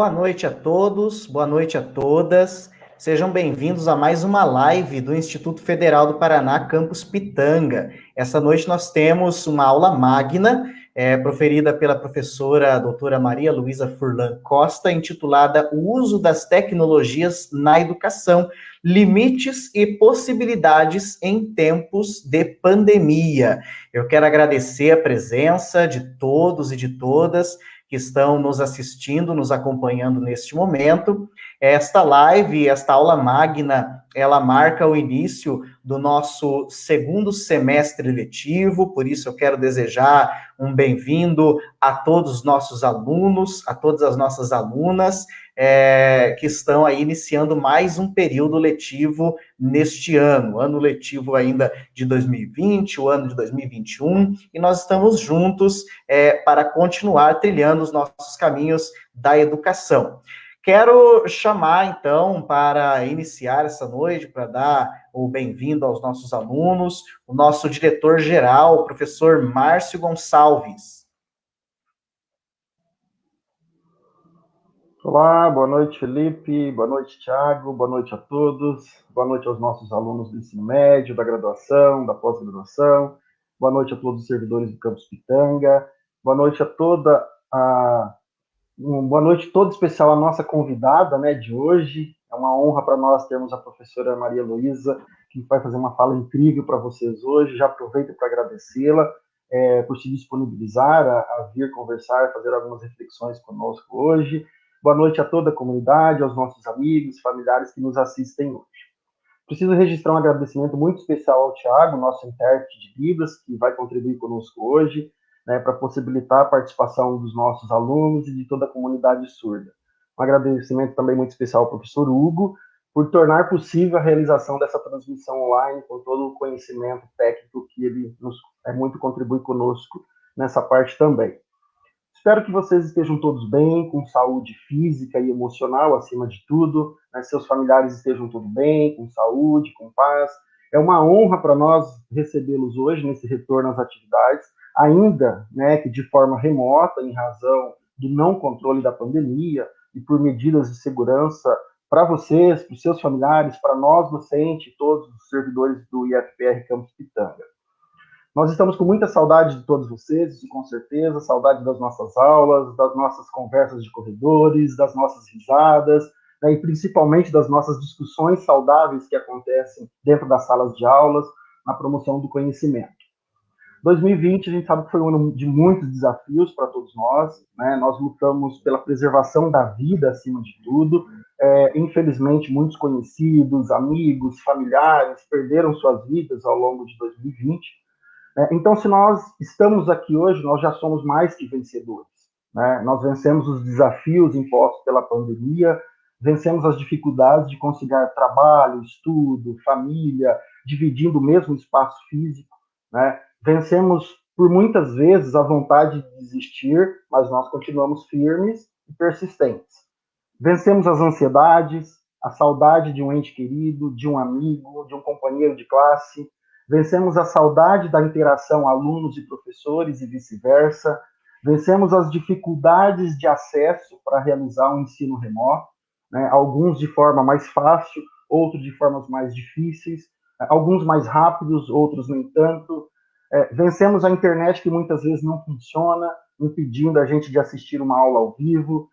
Boa noite a todos, boa noite a todas. Sejam bem-vindos a mais uma live do Instituto Federal do Paraná, Campus Pitanga. Essa noite nós temos uma aula magna, proferida pela professora doutora Maria Luísa Furlan Costa, intitulada O Uso das Tecnologias na Educação, Limites e Possibilidades em Tempos de Pandemia. Eu quero agradecer a presença de todos e de todas que estão nos assistindo, nos acompanhando neste momento. Esta live, esta aula magna, ela marca o início do nosso segundo semestre letivo, por isso eu quero desejar um bem-vindo a todos os nossos alunos, a todas as nossas alunas, que estão aí iniciando mais um período letivo neste ano letivo ainda de 2020, o ano de 2021, e nós estamos juntos para continuar trilhando os nossos caminhos da educação. Quero chamar, então, para iniciar essa noite, para dar o bem-vindo aos nossos alunos, o nosso diretor-geral, o professor Márcio Gonçalves. Olá, boa noite, Felipe, boa noite, Thiago, boa noite a todos, boa noite aos nossos alunos do ensino médio, da graduação, da pós-graduação, boa noite a todos os servidores do Campus Pitanga, boa noite a boa noite toda especial à nossa convidada, né, de hoje. É uma honra para nós termos a professora Maria Luísa, que vai fazer uma fala incrível para vocês hoje. Já aproveito para agradecê-la por se disponibilizar a vir conversar, fazer algumas reflexões conosco hoje. Boa noite a toda a comunidade, aos nossos amigos, familiares que nos assistem hoje. Preciso registrar um agradecimento muito especial ao Thiago, nosso intérprete de Libras, que vai contribuir conosco hoje, né, para possibilitar a participação dos nossos alunos e de toda a comunidade surda. Um agradecimento também muito especial ao professor Hugo, por tornar possível a realização dessa transmissão online, com todo o conhecimento técnico que ele muito contribui conosco nessa parte também. Espero que vocês estejam todos bem, com saúde física e emocional, acima de tudo, né? Seus familiares estejam tudo bem, com saúde, com paz. É uma honra para nós recebê-los hoje, nesse retorno às atividades, ainda, né, que de forma remota, em razão do não controle da pandemia e por medidas de segurança para vocês, para os seus familiares, para nós docentes, todos os servidores do IFPR Campus Pitanga. Nós estamos com muita saudade de todos vocês, com certeza, saudade das nossas aulas, das nossas conversas de corredores, das nossas risadas, né, e principalmente das nossas discussões saudáveis que acontecem dentro das salas de aulas, na promoção do conhecimento. 2020, a gente sabe que foi um ano de muitos desafios para todos nós, né? Nós lutamos pela preservação da vida, acima de tudo. Infelizmente, muitos conhecidos, amigos, familiares perderam suas vidas ao longo de 2020. Então, se nós estamos aqui hoje, nós já somos mais que vencedores, né? Nós vencemos os desafios impostos pela pandemia, vencemos as dificuldades de conciliar trabalho, estudo, família, dividindo o mesmo espaço físico, né? Vencemos, por muitas vezes, a vontade de desistir, mas nós continuamos firmes e persistentes. Vencemos as ansiedades, a saudade de um ente querido, de um amigo, de um companheiro de classe. Vencemos a saudade da interação alunos e professores e vice-versa. Vencemos as dificuldades de acesso para realizar um ensino remoto, né? Alguns de forma mais fácil, outros de formas mais difíceis, alguns mais rápidos, outros nem tanto. Vencemos a internet que muitas vezes não funciona, impedindo a gente de assistir uma aula ao vivo.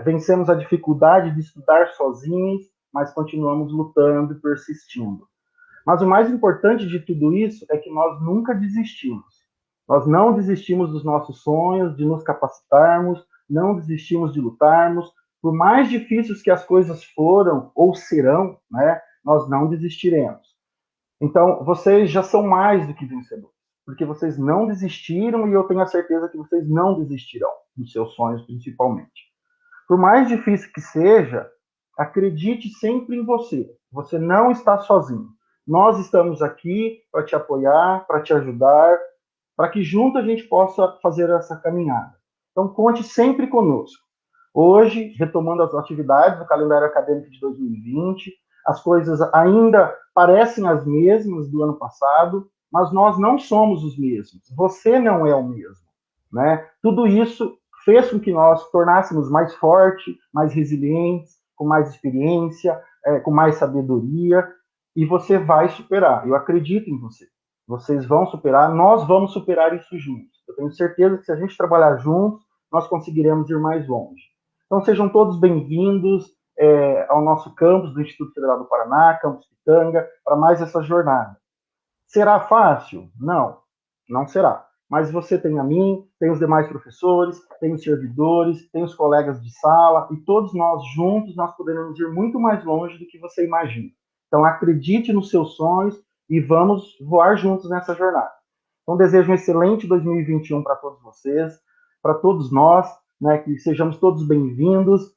Vencemos a dificuldade de estudar sozinhos, mas continuamos lutando e persistindo. Mas o mais importante de tudo isso é que nós nunca desistimos. Nós não desistimos dos nossos sonhos, de nos capacitarmos, não desistimos de lutarmos. Por mais difíceis que as coisas foram ou serão, né, nós não desistiremos. Então, vocês já são mais do que vencedores, porque vocês não desistiram e eu tenho a certeza que vocês não desistirão dos seus sonhos, principalmente. Por mais difícil que seja, acredite sempre em você. Você não está sozinho. Nós estamos aqui para te apoiar, para te ajudar, para que junto a gente possa fazer essa caminhada. Então, conte sempre conosco. Hoje, retomando as atividades do calendário acadêmico de 2020, as coisas ainda parecem as mesmas do ano passado, mas nós não somos os mesmos. Você não é o mesmo, né? Tudo isso fez com que nós tornássemos mais fortes, mais resilientes, com mais experiência, com mais sabedoria, e você vai superar. Eu acredito em você. Vocês vão superar, nós vamos superar isso juntos. Eu tenho certeza que se a gente trabalhar juntos, nós conseguiremos ir mais longe. Então sejam todos bem-vindos ao nosso campus do Instituto Federal do Paraná, Campus Pitanga, para mais essa jornada. Será fácil? Não, não será. Mas você tem a mim, tem os demais professores, tem os servidores, tem os colegas de sala, e todos nós juntos, nós poderemos ir muito mais longe do que você imagina. Então acredite nos seus sonhos e vamos voar juntos nessa jornada. Então desejo um excelente 2021 para todos vocês, para todos nós, né, que sejamos todos bem-vindos.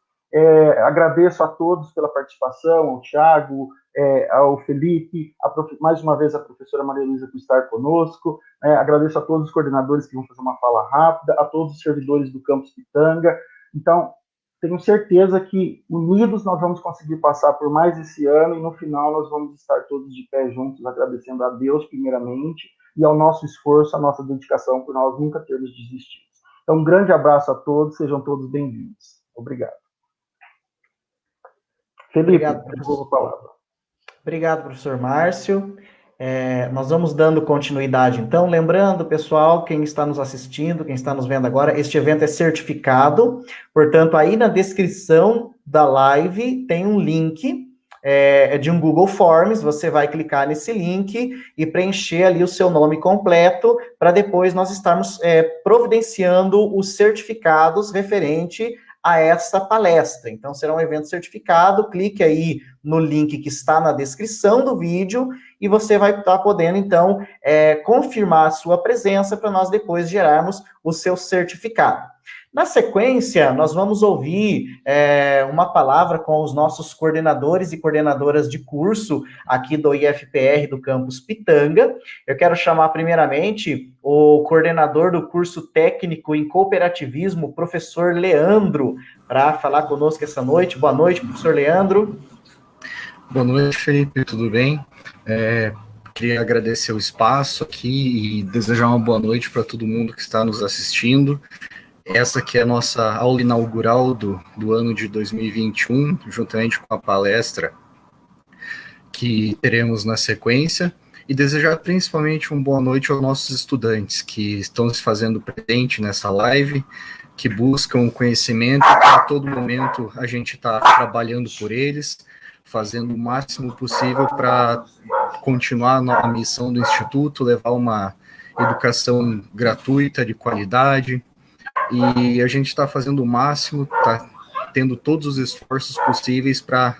Agradeço a todos pela participação, ao Thiago, ao Felipe, mais uma vez a professora Maria Luísa por estar conosco, agradeço a todos os coordenadores que vão fazer uma fala rápida, a todos os servidores do Campus Pitanga. Então, tenho certeza que unidos nós vamos conseguir passar por mais esse ano e no final nós vamos estar todos de pé juntos, agradecendo a Deus primeiramente e ao nosso esforço, a nossa dedicação por nós nunca termos desistido. Então, um grande abraço a todos, sejam todos bem-vindos. Obrigado. Felipe, devolvo a palavra. Obrigado, professor Márcio. Nós vamos dando continuidade, então, lembrando, pessoal, quem está nos assistindo, quem está nos vendo agora, este evento é certificado, portanto, aí na descrição da live tem um link de um Google Forms, você vai clicar nesse link e preencher ali o seu nome completo, para depois nós estarmos providenciando os certificados referente a essa palestra. Então, será um evento certificado, clique aí no link que está na descrição do vídeo e você vai estar podendo, então, confirmar a sua presença para nós depois gerarmos o seu certificado. Na sequência, nós vamos ouvir uma palavra com os nossos coordenadores e coordenadoras de curso aqui do IFPR do Campus Pitanga. Eu quero chamar primeiramente o coordenador do curso técnico em cooperativismo, professor Leandro, para falar conosco essa noite. Boa noite, professor Leandro. Boa noite, Felipe, tudo bem? Queria agradecer o espaço aqui e desejar uma boa noite para todo mundo que está nos assistindo. Essa que é a nossa aula inaugural do ano de 2021, juntamente com a palestra que teremos na sequência, e desejar principalmente uma boa noite aos nossos estudantes que estão se fazendo presente nessa live, que buscam conhecimento, que a todo momento a gente está trabalhando por eles, fazendo o máximo possível para continuar a missão do Instituto, levar uma educação gratuita, de qualidade. E a gente está fazendo o máximo, está tendo todos os esforços possíveis para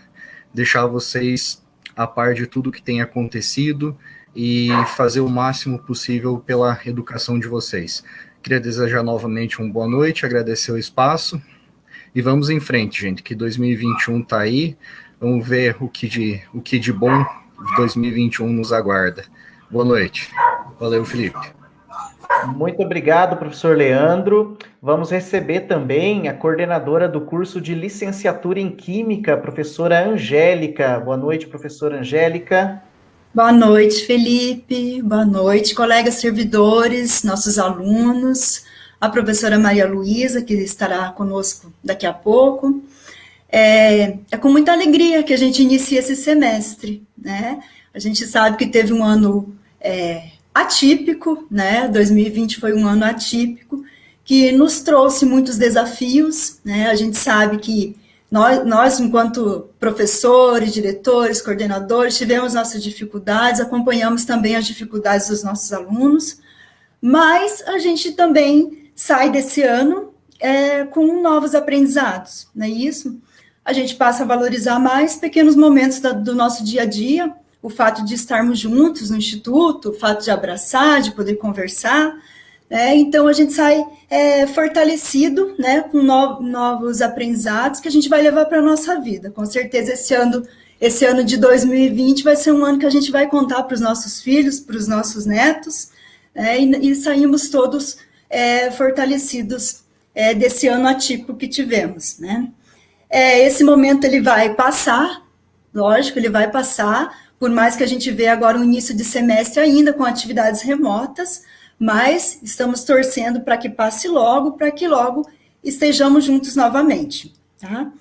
deixar vocês a par de tudo que tem acontecido e fazer o máximo possível pela educação de vocês. Queria desejar novamente uma boa noite, agradecer o espaço e vamos em frente, gente, que 2021 está aí, vamos ver o que de bom 2021 nos aguarda. Boa noite. Valeu, Felipe. Muito obrigado, professor Leandro. Vamos receber também a coordenadora do curso de licenciatura em Química, professora Angélica. Boa noite, professora Angélica. Boa noite, Felipe. Boa noite, colegas servidores, nossos alunos, a professora Maria Luísa, que estará conosco daqui a pouco. É com muita alegria que a gente inicia esse semestre, né? A gente sabe que teve um ano atípico, né? 2020 foi um ano atípico, que nos trouxe muitos desafios, né? A gente sabe que nós, enquanto professores, diretores, coordenadores, tivemos nossas dificuldades, acompanhamos também as dificuldades dos nossos alunos, mas a gente também sai desse ano com novos aprendizados, não é isso? A gente passa a valorizar mais pequenos momentos do nosso dia a dia, o fato de estarmos juntos no Instituto, o fato de abraçar, de poder conversar, né? Então a gente sai fortalecido, né, com novos aprendizados que a gente vai levar para a nossa vida. Com certeza esse ano de 2020 vai ser um ano que a gente vai contar para os nossos filhos, para os nossos netos, né, e saímos todos fortalecidos desse ano atípico que tivemos, né? Esse momento ele vai passar, lógico, ele vai passar, por mais que a gente vê agora o início de semestre ainda com atividades remotas, mas estamos torcendo para que passe logo, para que logo estejamos juntos novamente, tá?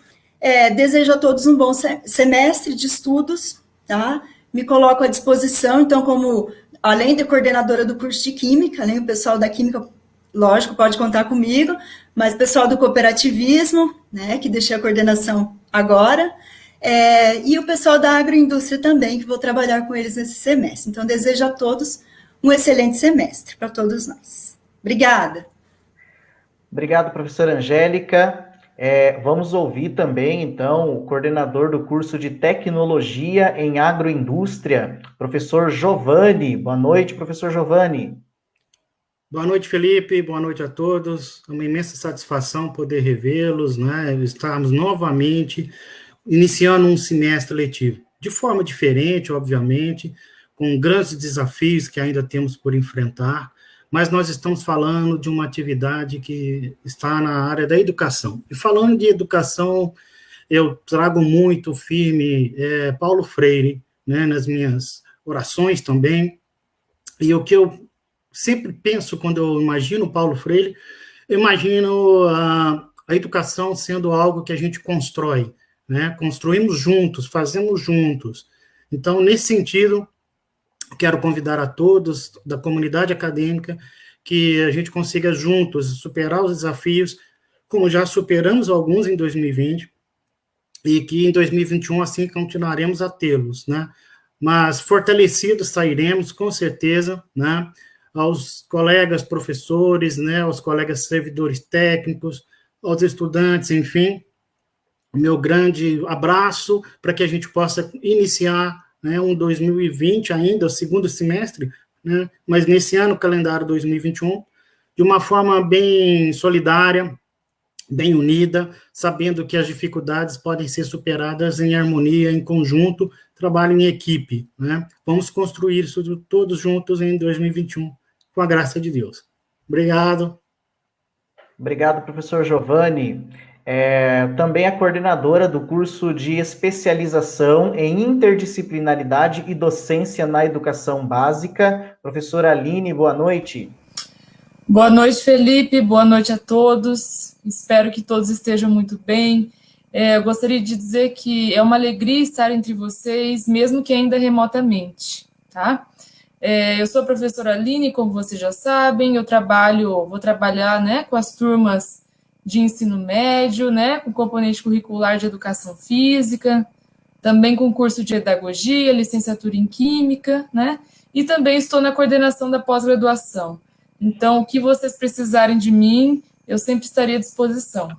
Desejo a todos um bom semestre de estudos, tá? Me coloco à disposição, então, como, além de coordenadora do curso de Química, né, o pessoal da Química, lógico, pode contar comigo, mas o pessoal do cooperativismo, né, que deixei a coordenação agora, e o pessoal da agroindústria também, que vou trabalhar com eles nesse semestre. Então, desejo a todos um excelente semestre para todos nós. Obrigada. Obrigado, professora Angélica. Vamos ouvir também, então, o coordenador do curso de Tecnologia em Agroindústria, professor Giovanni. Boa noite, professor Giovanni. Boa noite, Felipe. Boa noite a todos. É uma imensa satisfação poder revê-los, né? Estarmos novamente iniciando um semestre letivo, de forma diferente, obviamente, com grandes desafios que ainda temos por enfrentar, mas nós estamos falando de uma atividade que está na área da educação. E falando de educação, eu trago muito firme Paulo Freire, né, nas minhas orações também, e o que eu sempre penso quando eu imagino Paulo Freire, eu imagino a educação sendo algo que a gente constrói, né? Construímos juntos, fazemos juntos. Então, nesse sentido, quero convidar a todos da comunidade acadêmica que a gente consiga juntos superar os desafios, como já superamos alguns em 2020, e que em 2021, assim, continuaremos a tê-los, né? Mas fortalecidos sairemos, com certeza, né? Aos colegas professores, né? Aos colegas servidores técnicos, aos estudantes, enfim, meu grande abraço para que a gente possa iniciar, né, um 2020 ainda, o segundo semestre, né, mas nesse ano, calendário 2021, de uma forma bem solidária, bem unida, sabendo que as dificuldades podem ser superadas em harmonia, em conjunto, trabalho em equipe, né? Vamos construir isso todos juntos em 2021, com a graça de Deus. Obrigado. Obrigado, professor Giovanni. Também a coordenadora do curso de especialização em interdisciplinaridade e docência na educação básica, professora Aline, boa noite. Boa noite, Felipe, boa noite a todos, espero que todos estejam muito bem. Eu gostaria de dizer que é uma alegria estar entre vocês, mesmo que ainda remotamente, tá? Eu sou a professora Aline, como vocês já sabem, vou trabalhar, né, com as turmas de ensino médio, né, com componente curricular de educação física, também com curso de pedagogia, licenciatura em química, né, e também estou na coordenação da pós-graduação. Então, o que vocês precisarem de mim, eu sempre estarei à disposição.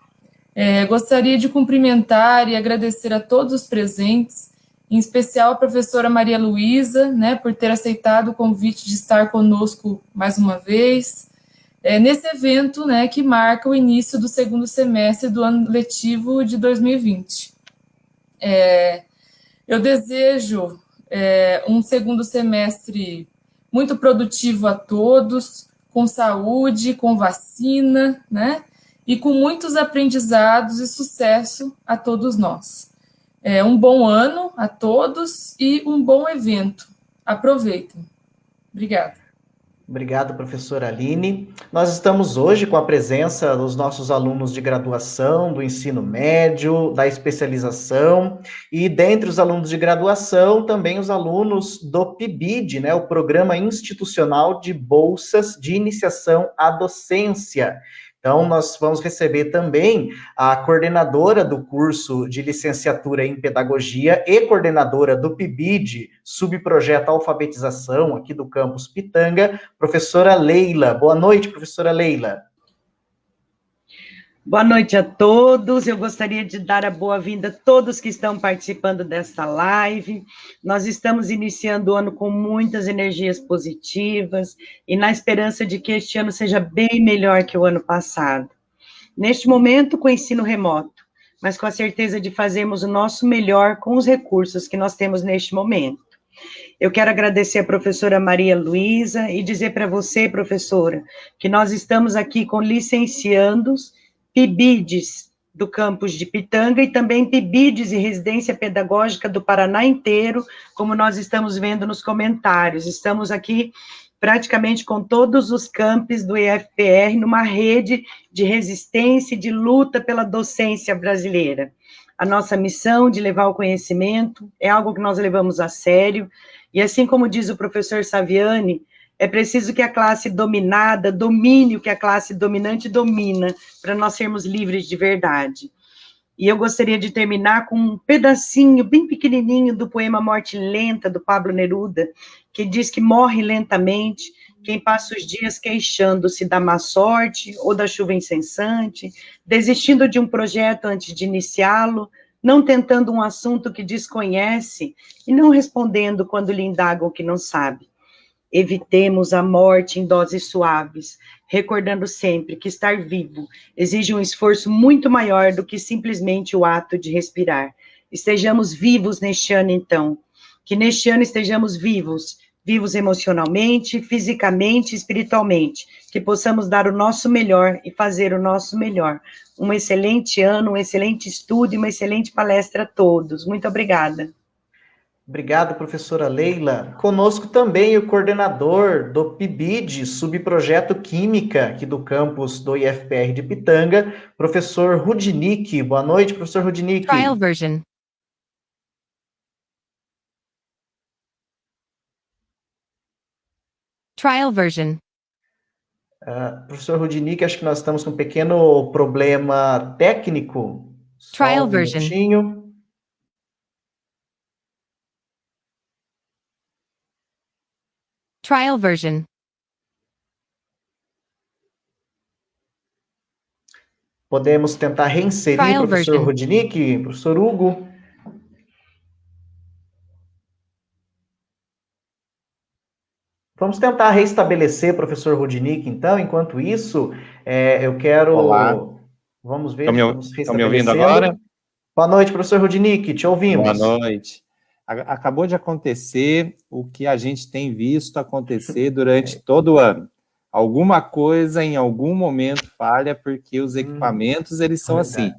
Gostaria de cumprimentar e agradecer a todos os presentes, em especial a professora Maria Luísa, né, por ter aceitado o convite de estar conosco mais uma vez, nesse evento, né, que marca o início do segundo semestre do ano letivo de 2020. Eu desejo um segundo semestre muito produtivo a todos, com saúde, com vacina, né, e com muitos aprendizados e sucesso a todos nós. Um bom ano a todos e um bom evento. Aproveitem. Obrigada. Obrigado, professora Aline. Nós estamos hoje com a presença dos nossos alunos de graduação, do ensino médio, da especialização, e dentre os alunos de graduação, também os alunos do PIBID, né, o Programa Institucional de Bolsas de Iniciação à Docência. Então, nós vamos receber também a coordenadora do curso de licenciatura em pedagogia e coordenadora do PIBID, subprojeto Alfabetização, aqui do campus Pitanga, professora Leila. Boa noite, professora Leila. Boa noite a todos. Eu gostaria de dar a boa-vinda a todos que estão participando desta live. Nós estamos iniciando o ano com muitas energias positivas e na esperança de que este ano seja bem melhor que o ano passado. Neste momento, com o ensino remoto, mas com a certeza de fazermos o nosso melhor com os recursos que nós temos neste momento. Eu quero agradecer a professora Maria Luísa e dizer para você, professora, que nós estamos aqui com licenciandos, PIBIDs do campus de Pitanga e também PIBIDs e residência pedagógica do Paraná inteiro, como nós estamos vendo nos comentários. Estamos aqui praticamente com todos os campos do IFPR, numa rede de resistência e de luta pela docência brasileira. A nossa missão de levar o conhecimento é algo que nós levamos a sério, e assim como diz o professor Saviani, é preciso que a classe dominada domine o que a classe dominante domina, para nós sermos livres de verdade. E eu gostaria de terminar com um pedacinho bem pequenininho do poema Morte Lenta, do Pablo Neruda, que diz que morre lentamente quem passa os dias queixando-se da má sorte ou da chuva incessante, desistindo de um projeto antes de iniciá-lo, não tentando um assunto que desconhece e não respondendo quando lhe indagam o que não sabe. Evitemos a morte em doses suaves, recordando sempre que estar vivo exige um esforço muito maior do que simplesmente o ato de respirar. Estejamos vivos neste ano, então. Que neste ano estejamos vivos, vivos emocionalmente, fisicamente, espiritualmente. Que possamos dar o nosso melhor e fazer o nosso melhor. Um excelente ano, um excelente estudo e uma excelente palestra a todos. Muito obrigada. Obrigado, professora Leila. Conosco também o coordenador do PIBID, Subprojeto Química, aqui do campus do IFPR de Pitanga, professor Rudinick. Boa noite, professor Rudinick. Trial version. Trial version. Professor Rudinick, acho que nós estamos com um pequeno problema técnico. Trial version. Minutinho. Trial version. Podemos tentar reinserir Trial o professor version. Rudinick, professor Hugo. Vamos tentar restabelecer o professor Rudinick, então. Enquanto isso, eu quero... Olá. Vamos ver. Estão me ouvindo agora? Boa noite, professor Rudinick, te ouvimos. Boa noite. Acabou de acontecer o que a gente tem visto acontecer durante todo o ano. Alguma coisa, em algum momento, falha, porque os equipamentos, eles são assim.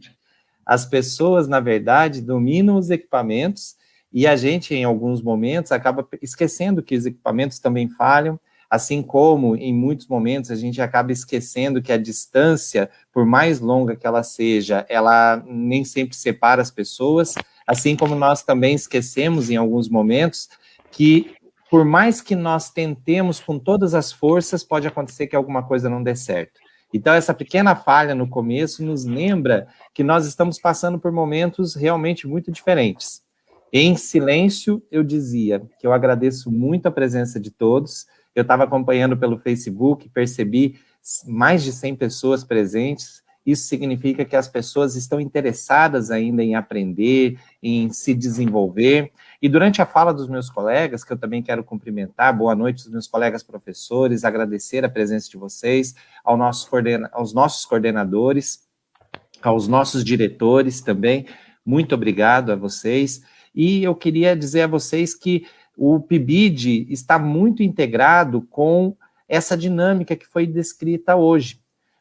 As pessoas, na verdade, dominam os equipamentos e a gente, em alguns momentos, acaba esquecendo que os equipamentos também falham, assim como, em muitos momentos, a gente acaba esquecendo que a distância, por mais longa que ela seja, ela nem sempre separa as pessoas, assim como nós também esquecemos, em alguns momentos, que por mais que nós tentemos com todas as forças, pode acontecer que alguma coisa não dê certo. Então, essa pequena falha no começo nos lembra que nós estamos passando por momentos realmente muito diferentes. Em silêncio, eu dizia que eu agradeço muito a presença de todos. Eu estava acompanhando pelo Facebook, percebi mais de 100 pessoas presentes. Isso significa que as pessoas estão interessadas ainda em aprender, em se desenvolver. E durante a fala dos meus colegas, que eu também quero cumprimentar, boa noite aos meus colegas professores, agradecer a presença de vocês, aos nossos coordenadores, aos nossos diretores também, muito obrigado a vocês. E eu queria dizer a vocês que o PIBID está muito integrado com essa dinâmica que foi descrita hoje.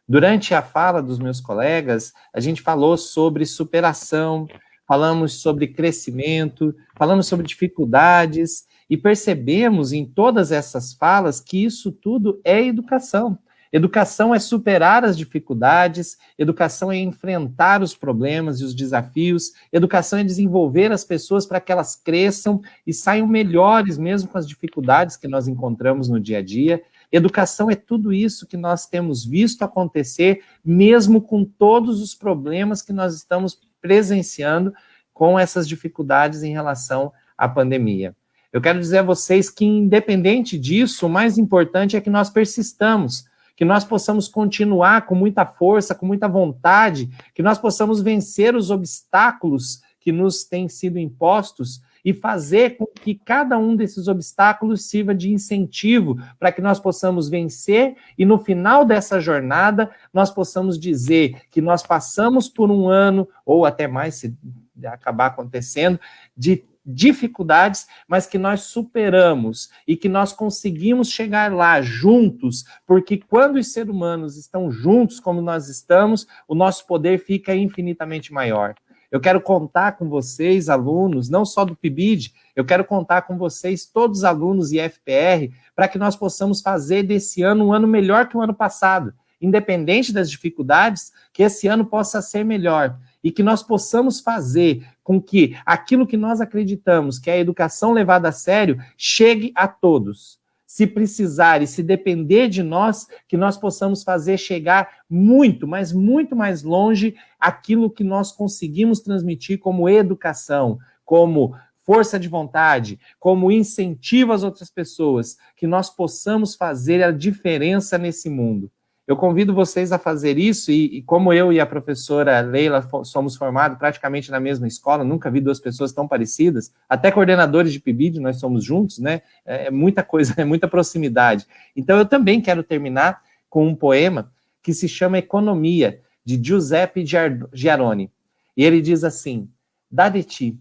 Durante a fala dos meus colegas, a gente falou sobre superação, falamos sobre crescimento, falamos sobre dificuldades, e percebemos em todas essas falas que isso tudo é educação. Educação é superar as dificuldades, educação é enfrentar os problemas e os desafios, educação é desenvolver as pessoas para que elas cresçam e saiam melhores mesmo com as dificuldades que nós encontramos no dia a dia. Educação é tudo isso que nós temos visto acontecer, mesmo com todos os problemas que nós estamos presenciando com essas dificuldades em relação à pandemia. Eu quero dizer a vocês que, independente disso, o mais importante é que nós persistamos, que nós possamos continuar com muita força, com muita vontade, que nós possamos vencer os obstáculos que nos têm sido impostos e fazer com que cada um desses obstáculos sirva de incentivo para que nós possamos vencer e no final dessa jornada nós possamos dizer que nós passamos por um ano, ou até mais se acabar acontecendo, de dificuldades, mas que nós superamos e que nós conseguimos chegar lá juntos, porque quando os seres humanos estão juntos como nós estamos, o nosso poder fica infinitamente maior. Eu quero contar com vocês, alunos, não só do PIBID, eu quero contar com vocês, todos os alunos IFPR, para que nós possamos fazer desse ano um ano melhor que o ano passado. Independente das dificuldades, que esse ano possa ser melhor. E que nós possamos fazer com que aquilo que nós acreditamos, que é a educação levada a sério, chegue a todos. Se precisar e se depender de nós, que nós possamos fazer chegar muito, mas muito mais longe aquilo que nós conseguimos transmitir como educação, como força de vontade, como incentivo às outras pessoas, que nós possamos fazer a diferença nesse mundo. Eu convido vocês a fazer isso, e como eu e a professora Leila somos formados praticamente na mesma escola, nunca vi duas pessoas tão parecidas, até coordenadores de PIBID, nós somos juntos, né? É muita coisa, é muita proximidade. Então eu também quero terminar com um poema que se chama Economia, de Giuseppe Giaroni. E ele diz assim: dá de ti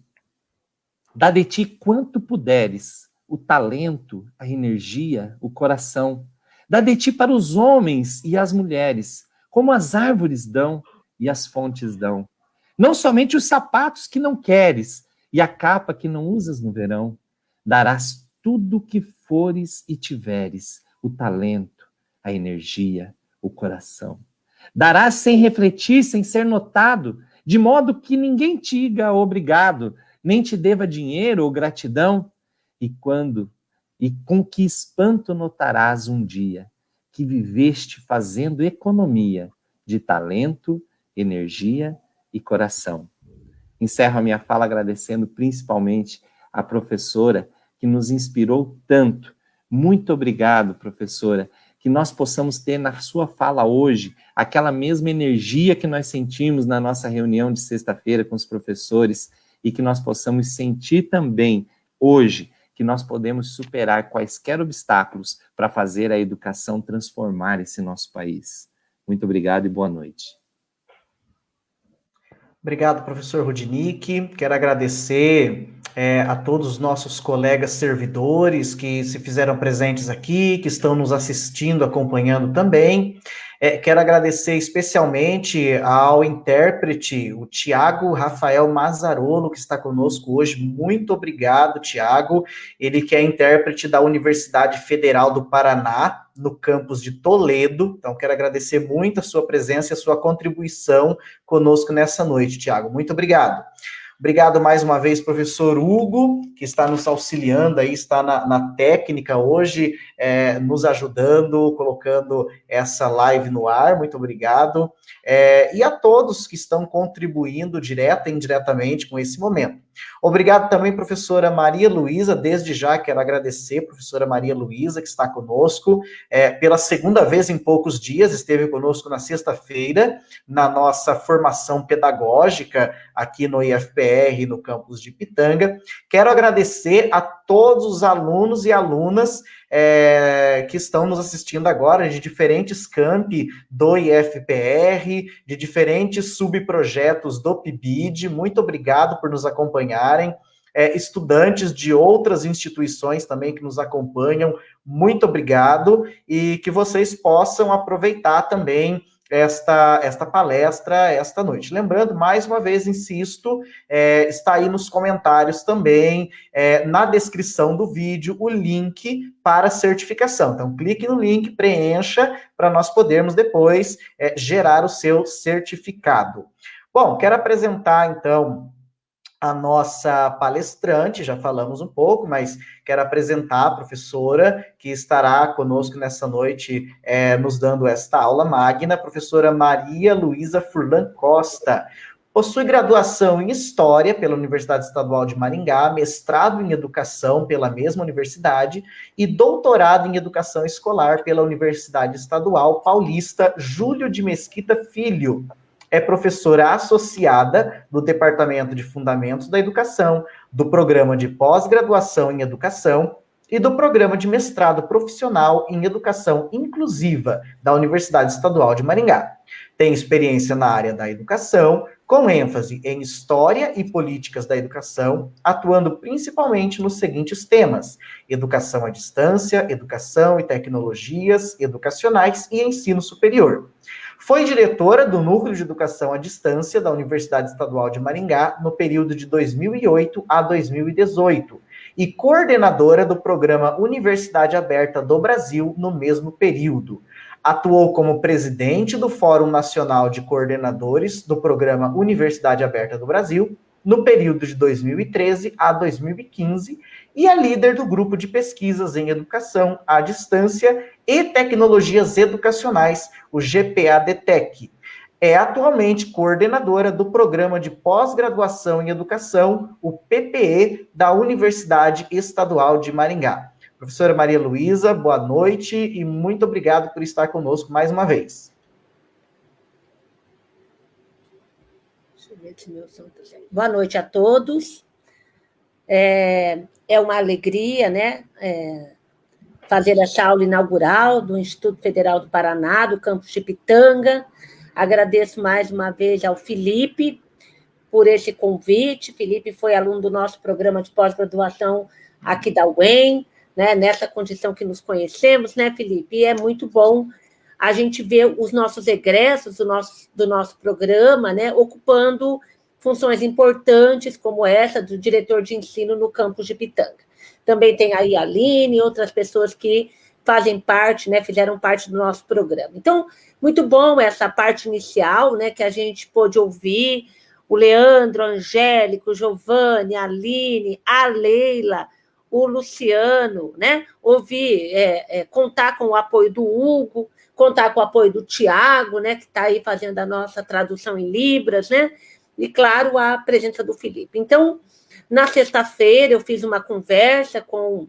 quanto puderes, o talento, a energia, o coração. Dá de ti para os homens e as mulheres, como as árvores dão e as fontes dão. Não somente os sapatos que não queres e a capa que não usas no verão. Darás tudo o que fores e tiveres, o talento, a energia, o coração. Darás sem refletir, sem ser notado, de modo que ninguém te diga obrigado, nem te deva dinheiro ou gratidão. E com que espanto notarás um dia que viveste fazendo economia de talento, energia e coração. Encerro a minha fala agradecendo principalmente a professora que nos inspirou tanto. Muito obrigado, professora, que nós possamos ter na sua fala hoje aquela mesma energia que nós sentimos na nossa reunião de sexta-feira com os professores e que nós possamos sentir também hoje que nós podemos superar quaisquer obstáculos para fazer a educação transformar esse nosso país. Muito obrigado e boa noite. Obrigado, professor Rudnick. Quero agradecer a todos os nossos colegas servidores que se fizeram presentes aqui, que estão nos assistindo, acompanhando também. Quero agradecer especialmente ao intérprete, o Tiago Rafael Mazzarolo, que está conosco hoje. Muito obrigado, Tiago. Ele que é intérprete da Universidade Federal do Paraná, no campus de Toledo. Então, quero agradecer muito a sua presença e a sua contribuição conosco nessa noite, Tiago. Muito obrigado. Obrigado mais uma vez, professor Hugo, que está nos auxiliando aí, está na técnica hoje, nos ajudando, colocando essa live no ar. Muito obrigado. E a todos que estão contribuindo direta e indiretamente com esse momento. Obrigado também, professora Maria Luísa. Desde já quero agradecer, professora Maria Luísa, que está conosco pela segunda vez em poucos dias, esteve conosco na sexta-feira, na nossa formação pedagógica aqui no IFPR, no campus de Pitanga. Quero agradecer a todos os alunos e alunas que estão nos assistindo agora, de diferentes campi do IFPR, de diferentes subprojetos do PIBID. Muito obrigado por nos acompanharem. Estudantes de outras instituições também que nos acompanham, muito obrigado, e que vocês possam aproveitar também esta palestra esta noite. Lembrando, mais uma vez, insisto, está aí nos comentários também, na descrição do vídeo, o link para a certificação. Então, clique no link, preencha, para nós podermos depois gerar o seu certificado. Bom, quero apresentar, então, a nossa palestrante, já falamos um pouco, mas quero apresentar a professora que estará conosco nessa noite, nos dando esta aula magna, a professora Maria Luísa Furlan Costa. Possui graduação em História pela Universidade Estadual de Maringá, mestrado em Educação pela mesma universidade e doutorado em Educação Escolar pela Universidade Estadual Paulista Júlio de Mesquita Filho. É professora associada do Departamento de Fundamentos da Educação, do Programa de Pós-Graduação em Educação e do Programa de Mestrado Profissional em Educação Inclusiva da Universidade Estadual de Maringá. Tem experiência na área da educação, com ênfase em História e Políticas da Educação, atuando principalmente nos seguintes temas: educação à distância, educação e tecnologias educacionais e ensino superior. Foi diretora do Núcleo de Educação à Distância da Universidade Estadual de Maringá no período de 2008 a 2018 e coordenadora do Programa Universidade Aberta do Brasil no mesmo período. Atuou como presidente do Fórum Nacional de Coordenadores do Programa Universidade Aberta do Brasil no período de 2013 a 2015 e é líder do grupo de pesquisas em educação à distância e tecnologias educacionais, o GPA-DTEC. É atualmente coordenadora do Programa de Pós-Graduação em Educação, o PPE, da Universidade Estadual de Maringá. Professora Maria Luísa, boa noite e muito obrigado por estar conosco mais uma vez. Boa noite a todos. É uma alegria, né, fazer essa aula inaugural do Instituto Federal do Paraná, do campus de Pitanga. Agradeço mais uma vez ao Felipe por esse convite. Felipe foi aluno do nosso programa de pós-graduação aqui da UEM, né, nessa condição que nos conhecemos, né, Felipe? E é muito bom a gente ver os nossos egressos do nosso programa, né, ocupando funções importantes como essa do diretor de ensino no campus de Pitanga. Também tem aí a Aline e outras pessoas que fazem parte, né, fizeram parte do nosso programa. Então, muito bom essa parte inicial, né, que a gente pôde ouvir, o Leandro, a Angélica, o Giovanni, a Aline, a Leila, o Luciano, né, ouvir, contar com o apoio do Hugo, contar com o apoio do Tiago, né, que está aí fazendo a nossa tradução em Libras, né, e, claro, a presença do Felipe. Então, na sexta-feira, eu fiz uma conversa com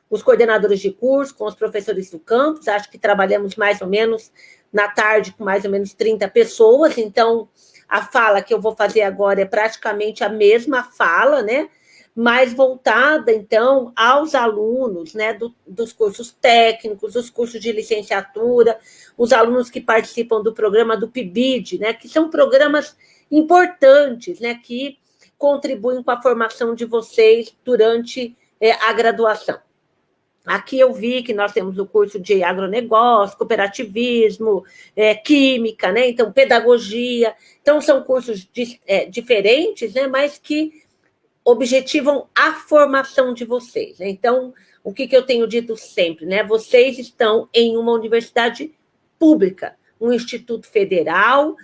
os coordenadores de curso, com os professores do campus, acho que trabalhamos mais ou menos na tarde com mais ou menos 30 pessoas, então a fala que eu vou fazer agora é praticamente a mesma fala, né, mais voltada, então, aos alunos, né, dos cursos técnicos, dos cursos de licenciatura, os alunos que participam do programa do PIBID, né, que são programas importantes, né, que contribuem com a formação de vocês durante a graduação. Aqui eu vi que nós temos o curso de agronegócio, cooperativismo, química, né, então, pedagogia. Então, são cursos diferentes, né, mas que objetivam a formação de vocês. Então, o que eu tenho dito sempre, né? Vocês estão em uma universidade pública, um instituto federal.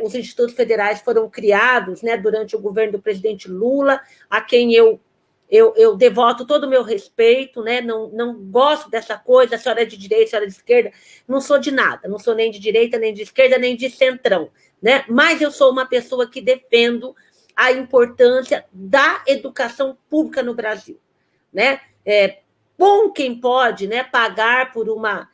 Os institutos federais foram criados, né, durante o governo do presidente Lula, a quem eu devoto todo o meu respeito, né? Não gosto dessa coisa, a senhora é de direita, a senhora é de esquerda, não sou de nada, não sou nem de direita, nem de esquerda, nem de centrão, né? Mas eu sou uma pessoa que defendo a importância da educação pública no Brasil, né? Bom quem pode, né, pagar por uma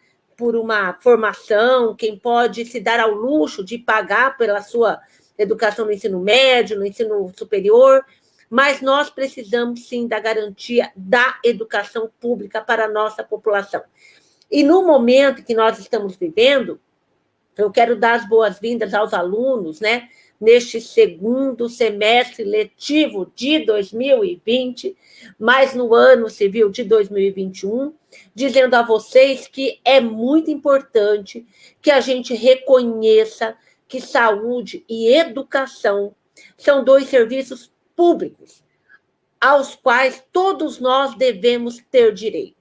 formação, quem pode se dar ao luxo de pagar pela sua educação no ensino médio, no ensino superior, mas nós precisamos, sim, da garantia da educação pública para a nossa população. E no momento que nós estamos vivendo, eu quero dar as boas-vindas aos alunos, né, neste segundo semestre letivo de 2020, mas no ano civil de 2021, dizendo a vocês que é muito importante que a gente reconheça que saúde e educação são dois serviços públicos aos quais todos nós devemos ter direito,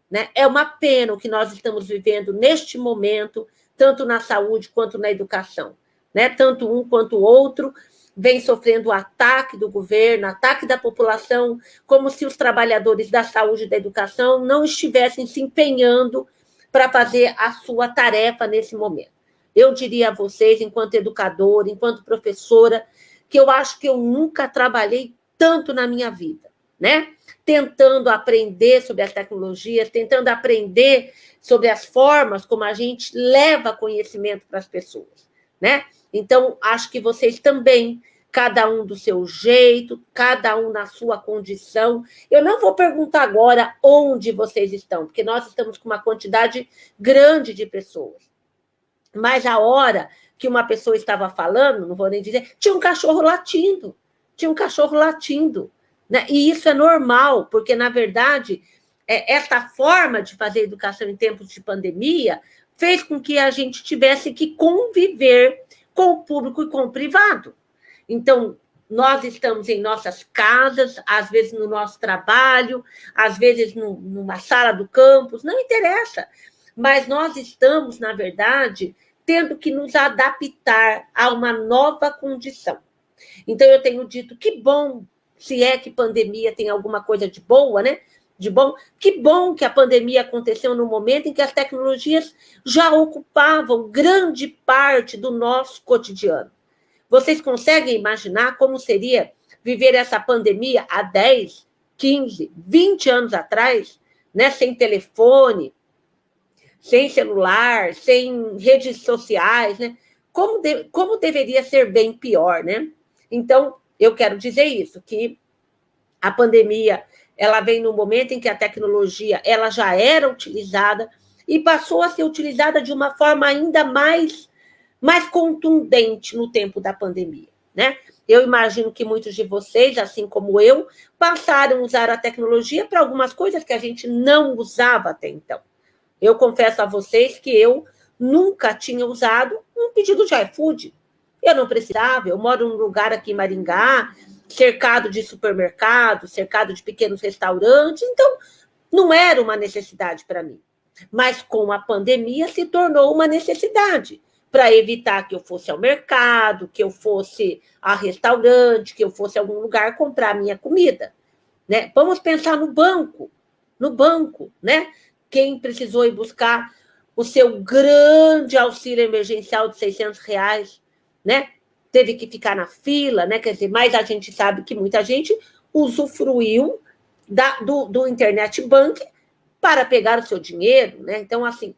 né? É uma pena o que nós estamos vivendo neste momento, tanto na saúde quanto na educação, né? Tanto um quanto o outro vem sofrendo o ataque do governo, ataque da população, como se os trabalhadores da saúde e da educação não estivessem se empenhando para fazer a sua tarefa nesse momento. Eu diria a vocês, enquanto educadora, enquanto professora, que eu acho que eu nunca trabalhei tanto na minha vida, né? Tentando aprender sobre as tecnologias, tentando aprender sobre as formas como a gente leva conhecimento para as pessoas, né? Então, acho que vocês também cada um do seu jeito, cada um na sua condição. Eu não vou perguntar agora onde vocês estão, porque nós estamos com uma quantidade grande de pessoas. Mas a hora que uma pessoa estava falando, não vou nem dizer, tinha um cachorro latindo, né? E isso é normal, porque, na verdade, essa forma de fazer educação em tempos de pandemia fez com que a gente tivesse que conviver com o público e com o privado. Então, nós estamos em nossas casas, às vezes no nosso trabalho, às vezes numa sala do campus, não interessa. Mas nós estamos, na verdade, tendo que nos adaptar a uma nova condição. Então, eu tenho dito, que bom, se é que pandemia tem alguma coisa de boa, né? De bom, que bom que a pandemia aconteceu no momento em que as tecnologias já ocupavam grande parte do nosso cotidiano. Vocês conseguem imaginar como seria viver essa pandemia há 10, 15, 20 anos atrás, né? Sem telefone, sem celular, sem redes sociais, né? Como deveria ser bem pior, né? Então, eu quero dizer isso, que a pandemia ela vem no momento em que a tecnologia ela já era utilizada e passou a ser utilizada de uma forma ainda mais contundente no tempo da pandemia, né? Eu imagino que muitos de vocês, assim como eu, passaram a usar a tecnologia para algumas coisas que a gente não usava até então. Eu confesso a vocês que eu nunca tinha usado um pedido de iFood. Eu não precisava, eu moro num lugar aqui em Maringá, cercado de supermercados, cercado de pequenos restaurantes, então não era uma necessidade para mim. Mas com a pandemia se tornou uma necessidade para evitar que eu fosse ao mercado, que eu fosse a restaurante, que eu fosse a algum lugar comprar minha comida, né? Vamos pensar no banco, né? Quem precisou ir buscar o seu grande auxílio emergencial de R$600, né? Teve que ficar na fila, né? Quer dizer, mas a gente sabe que muita gente usufruiu do internet banking para pegar o seu dinheiro, né? Então, assim,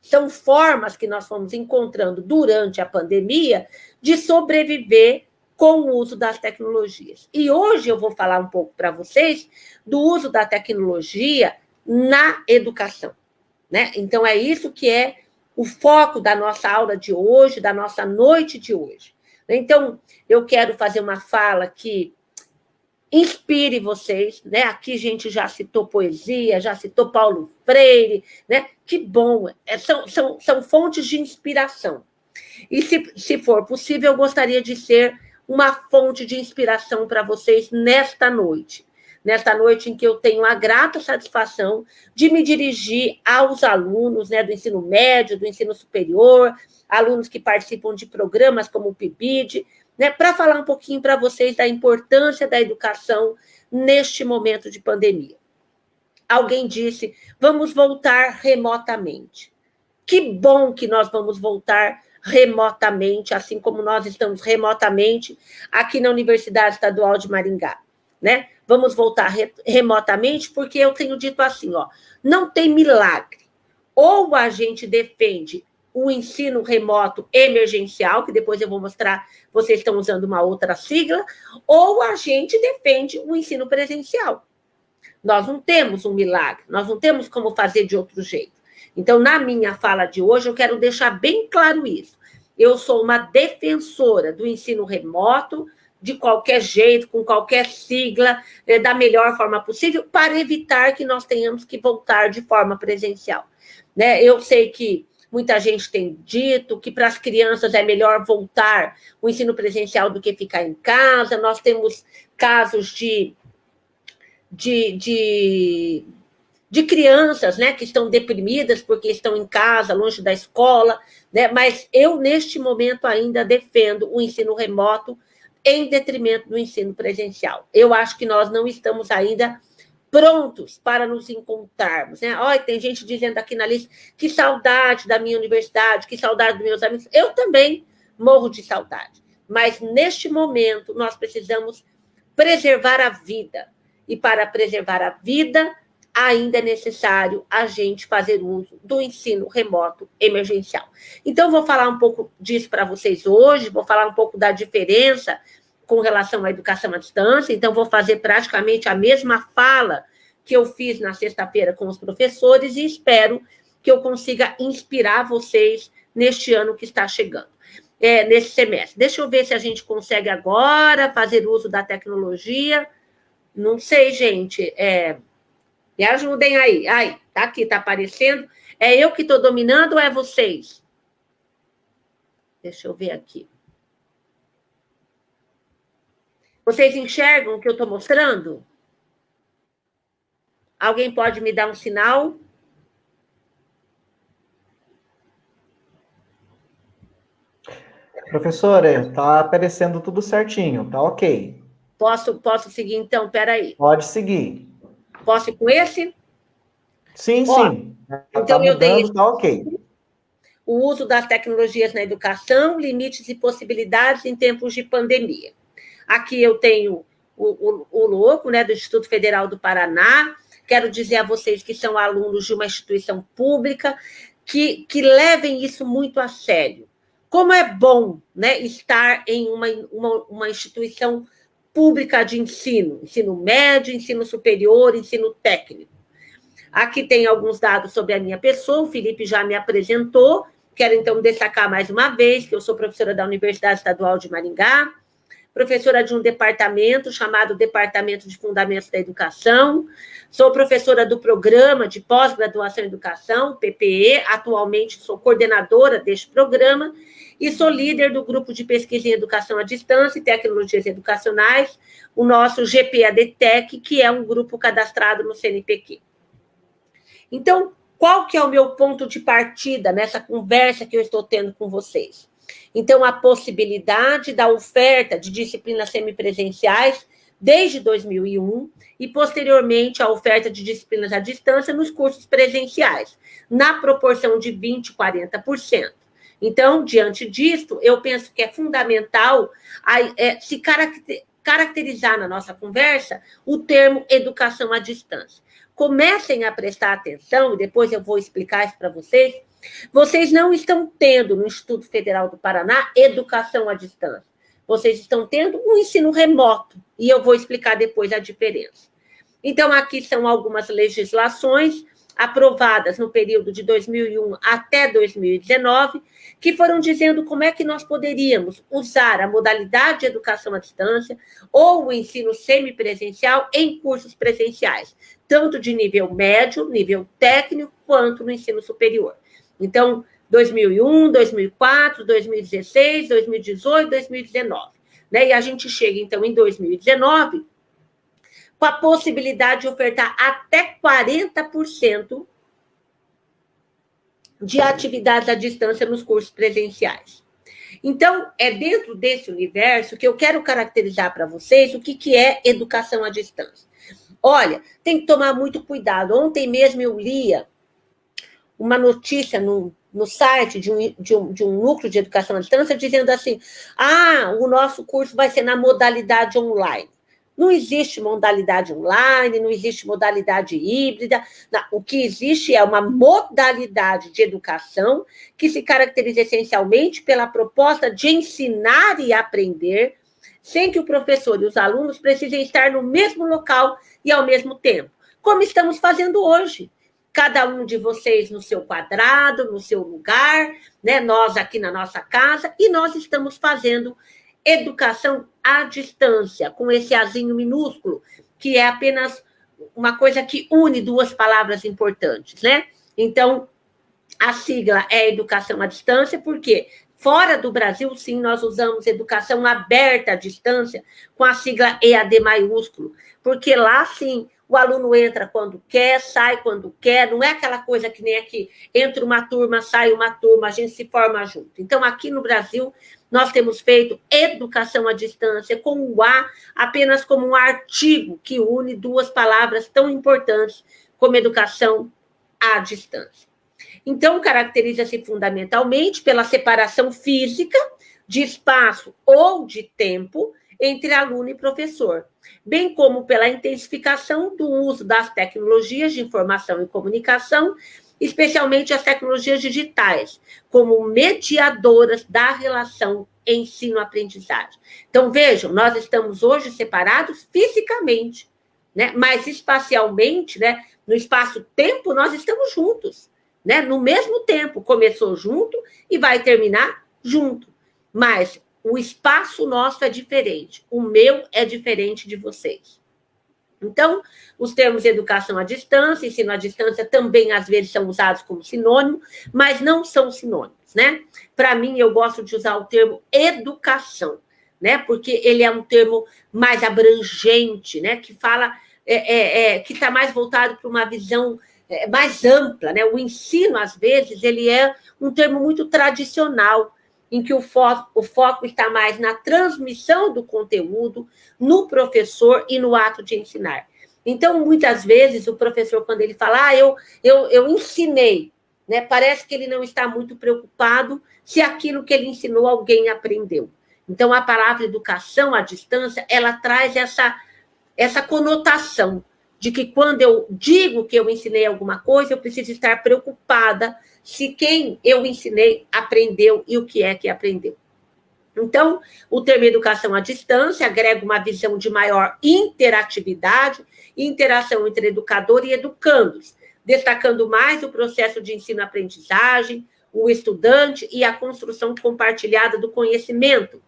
são formas que nós fomos encontrando durante a pandemia de sobreviver com o uso das tecnologias. E hoje eu vou falar um pouco para vocês do uso da tecnologia na educação, né? Então, é isso que é o foco da nossa aula de hoje, da nossa noite de hoje. Então, eu quero fazer uma fala que inspire vocês, né? Aqui a gente já citou poesia, já citou Paulo Freire, né? Que bom, são fontes de inspiração. E se for possível, eu gostaria de ser uma fonte de inspiração para vocês nesta noite em que eu tenho a grata satisfação de me dirigir aos alunos, né, do ensino médio, do ensino superior, alunos que participam de programas como o PIBID, né, para falar um pouquinho para vocês da importância da educação neste momento de pandemia. Alguém disse, vamos voltar remotamente. Que bom que nós vamos voltar remotamente, assim como nós estamos remotamente aqui na Universidade Estadual de Maringá, né? Vamos voltar remotamente, porque eu tenho dito assim, ó, não tem milagre. Ou a gente defende o ensino remoto emergencial, que depois eu vou mostrar, vocês estão usando uma outra sigla, ou a gente defende o ensino presencial. Nós não temos um milagre, nós não temos como fazer de outro jeito. Então, na minha fala de hoje, eu quero deixar bem claro isso. Eu sou uma defensora do ensino remoto, de qualquer jeito, com qualquer sigla, da melhor forma possível, para evitar que nós tenhamos que voltar de forma presencial, né? Eu sei que muita gente tem dito que para as crianças é melhor voltar o ensino presencial do que ficar em casa. Nós temos casos de crianças, né, que estão deprimidas porque estão em casa, longe da escola, né? Mas eu, neste momento, ainda defendo o ensino remoto em detrimento do ensino presencial. Eu acho que nós não estamos ainda prontos para nos encontrarmos, né? Olha, tem gente dizendo aqui na lista, que saudade da minha universidade, que saudade dos meus amigos. Eu também morro de saudade. Mas, neste momento, nós precisamos preservar a vida. E, para preservar a vida, ainda é necessário a gente fazer uso do ensino remoto emergencial. Então, vou falar um pouco disso para vocês hoje, vou falar um pouco da diferença com relação à educação à distância, então vou fazer praticamente a mesma fala que eu fiz na sexta-feira com os professores e espero que eu consiga inspirar vocês neste ano que está chegando, nesse semestre. Deixa eu ver se a gente consegue agora fazer uso da tecnologia. Não sei, gente. Me ajudem aí. Ai, tá aqui, tá aparecendo. É eu que estou dominando ou é vocês? Deixa eu ver aqui. Vocês enxergam o que eu estou mostrando? Alguém pode me dar um sinal? Professora, está aparecendo tudo certinho, tá ok. Posso seguir, então? Peraí. Pode seguir. Posso ir com esse? Sim, sim. Então, eu dei tá ok. O uso das tecnologias na educação, limites e possibilidades em tempos de pandemia. Aqui eu tenho o logo, né, do Instituto Federal do Paraná. Quero dizer a vocês que são alunos de uma instituição pública que levem isso muito a sério. Como é bom, né, estar em uma instituição pública de ensino médio, ensino superior, ensino técnico. Aqui tem alguns dados sobre a minha pessoa, o Felipe já me apresentou, quero então destacar mais uma vez que eu sou professora da Universidade Estadual de Maringá, professora de um departamento chamado Departamento de Fundamentos da Educação, sou professora do Programa de Pós-Graduação em Educação, PPE, atualmente sou coordenadora deste programa, e sou líder do grupo de pesquisa em educação à distância e tecnologias educacionais, o nosso GPADTEC, que é um grupo cadastrado no CNPq. Então, qual que é o meu ponto de partida nessa conversa que eu estou tendo com vocês? Então, a possibilidade da oferta de disciplinas semipresenciais desde 2001 e, posteriormente, a oferta de disciplinas à distância nos cursos presenciais, na proporção de 20% e 40%. Então, diante disto, eu penso que é fundamental se caracterizar na nossa conversa o termo educação à distância. Comecem a prestar atenção, e depois eu vou explicar isso para vocês. Vocês não estão tendo no Instituto Federal do Paraná educação à distância. Vocês estão tendo um ensino remoto, e eu vou explicar depois a diferença. Então, aqui são algumas legislações aprovadas no período de 2001 até 2019, que foram dizendo como é que nós poderíamos usar a modalidade de educação à distância ou o ensino semipresencial em cursos presenciais, tanto de nível médio, nível técnico, quanto no ensino superior. Então, 2001, 2004, 2016, 2018, 2019. Né? E a gente chega, então, em 2019, com a possibilidade de ofertar até 40% de atividades à distância nos cursos presenciais. Então, é dentro desse universo que eu quero caracterizar para vocês o que é educação à distância. Olha, tem que tomar muito cuidado. Ontem mesmo eu lia uma notícia no site de um núcleo de educação à distância dizendo assim, o nosso curso vai ser na modalidade online. Não existe modalidade online, não existe modalidade híbrida. Não, o que existe é uma modalidade de educação que se caracteriza essencialmente pela proposta de ensinar e aprender, sem que o professor e os alunos precisem estar no mesmo local e ao mesmo tempo, como estamos fazendo hoje. Cada um de vocês no seu quadrado, no seu lugar, né? Nós aqui na nossa casa, e nós estamos fazendo educação à distância, com esse azinho minúsculo, que é apenas uma coisa que une duas palavras importantes, né? Então, a sigla é educação à distância, porque fora do Brasil, sim, nós usamos educação aberta à distância, com a sigla EAD maiúsculo, porque lá, sim, o aluno entra quando quer, sai quando quer, não é aquela coisa que nem aqui, entra uma turma, sai uma turma, a gente se forma junto. Então, aqui no Brasil, nós temos feito educação à distância com o A apenas como um artigo que une duas palavras tão importantes como educação à distância. Então, caracteriza-se fundamentalmente pela separação física de espaço ou de tempo entre aluno e professor, bem como pela intensificação do uso das tecnologias de informação e comunicação, especialmente as tecnologias digitais, como mediadoras da relação ensino-aprendizagem. Então, vejam, nós estamos hoje separados fisicamente, né? Mas espacialmente, né? No espaço-tempo, nós estamos juntos, né? No mesmo tempo, começou junto e vai terminar junto. Mas o espaço nosso é diferente, o meu é diferente de vocês. Então, os termos educação à distância, ensino à distância também às vezes são usados como sinônimo, mas não são sinônimos, né? Para mim, eu gosto de usar o termo educação, né? Porque ele é um termo mais abrangente, né? Que fala, que está mais voltado para uma visão mais ampla, né? O ensino, às vezes, ele é um termo muito tradicional, em que o foco está mais na transmissão do conteúdo, no professor e no ato de ensinar. Então, muitas vezes, o professor, quando ele fala, eu ensinei, né? Parece que ele não está muito preocupado se aquilo que ele ensinou alguém aprendeu. Então, a palavra educação à distância, ela traz essa conotação de que quando eu digo que eu ensinei alguma coisa, eu preciso estar preocupada se quem eu ensinei aprendeu e o que é que aprendeu. Então, o termo educação à distância agrega uma visão de maior interatividade e interação entre educador e educandos, destacando mais o processo de ensino-aprendizagem, o estudante e a construção compartilhada do conhecimento,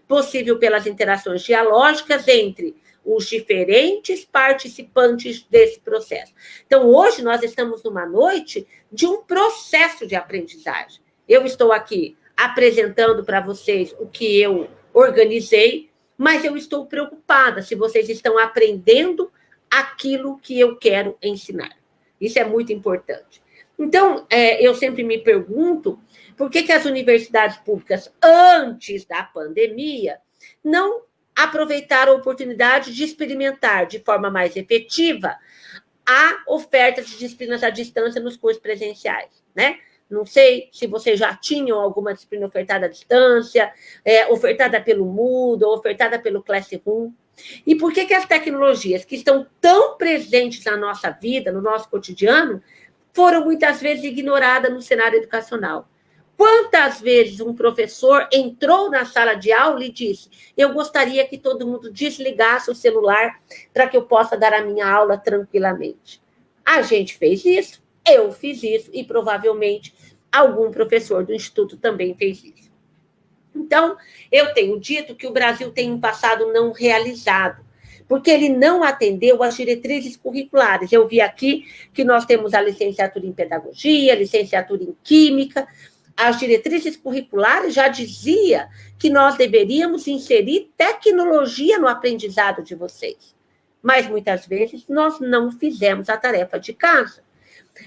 possível pelas interações dialógicas entre os diferentes participantes desse processo. Então, hoje nós estamos numa noite de um processo de aprendizagem. Eu estou aqui apresentando para vocês o que eu organizei, mas eu estou preocupada se vocês estão aprendendo aquilo que eu quero ensinar. Isso é muito importante. Então, eu sempre me pergunto por que as universidades públicas, antes da pandemia, não aproveitaram a oportunidade de experimentar de forma mais efetiva a oferta de disciplinas à distância nos cursos presenciais, né? Não sei se vocês já tinham alguma disciplina ofertada à distância, ofertada pelo Moodle, ofertada pelo Classroom. E por que as tecnologias que estão tão presentes na nossa vida, no nosso cotidiano, foram muitas vezes ignoradas no cenário educacional? Quantas vezes um professor entrou na sala de aula e disse: eu gostaria que todo mundo desligasse o celular para que eu possa dar a minha aula tranquilamente? A gente fez isso, eu fiz isso, e provavelmente algum professor do Instituto também fez isso. Então, eu tenho dito que o Brasil tem um passado não realizado, porque ele não atendeu às diretrizes curriculares. Eu vi aqui que nós temos a licenciatura em pedagogia, licenciatura em química. As diretrizes curriculares já dizia que nós deveríamos inserir tecnologia no aprendizado de vocês. Mas, muitas vezes, nós não fizemos a tarefa de casa.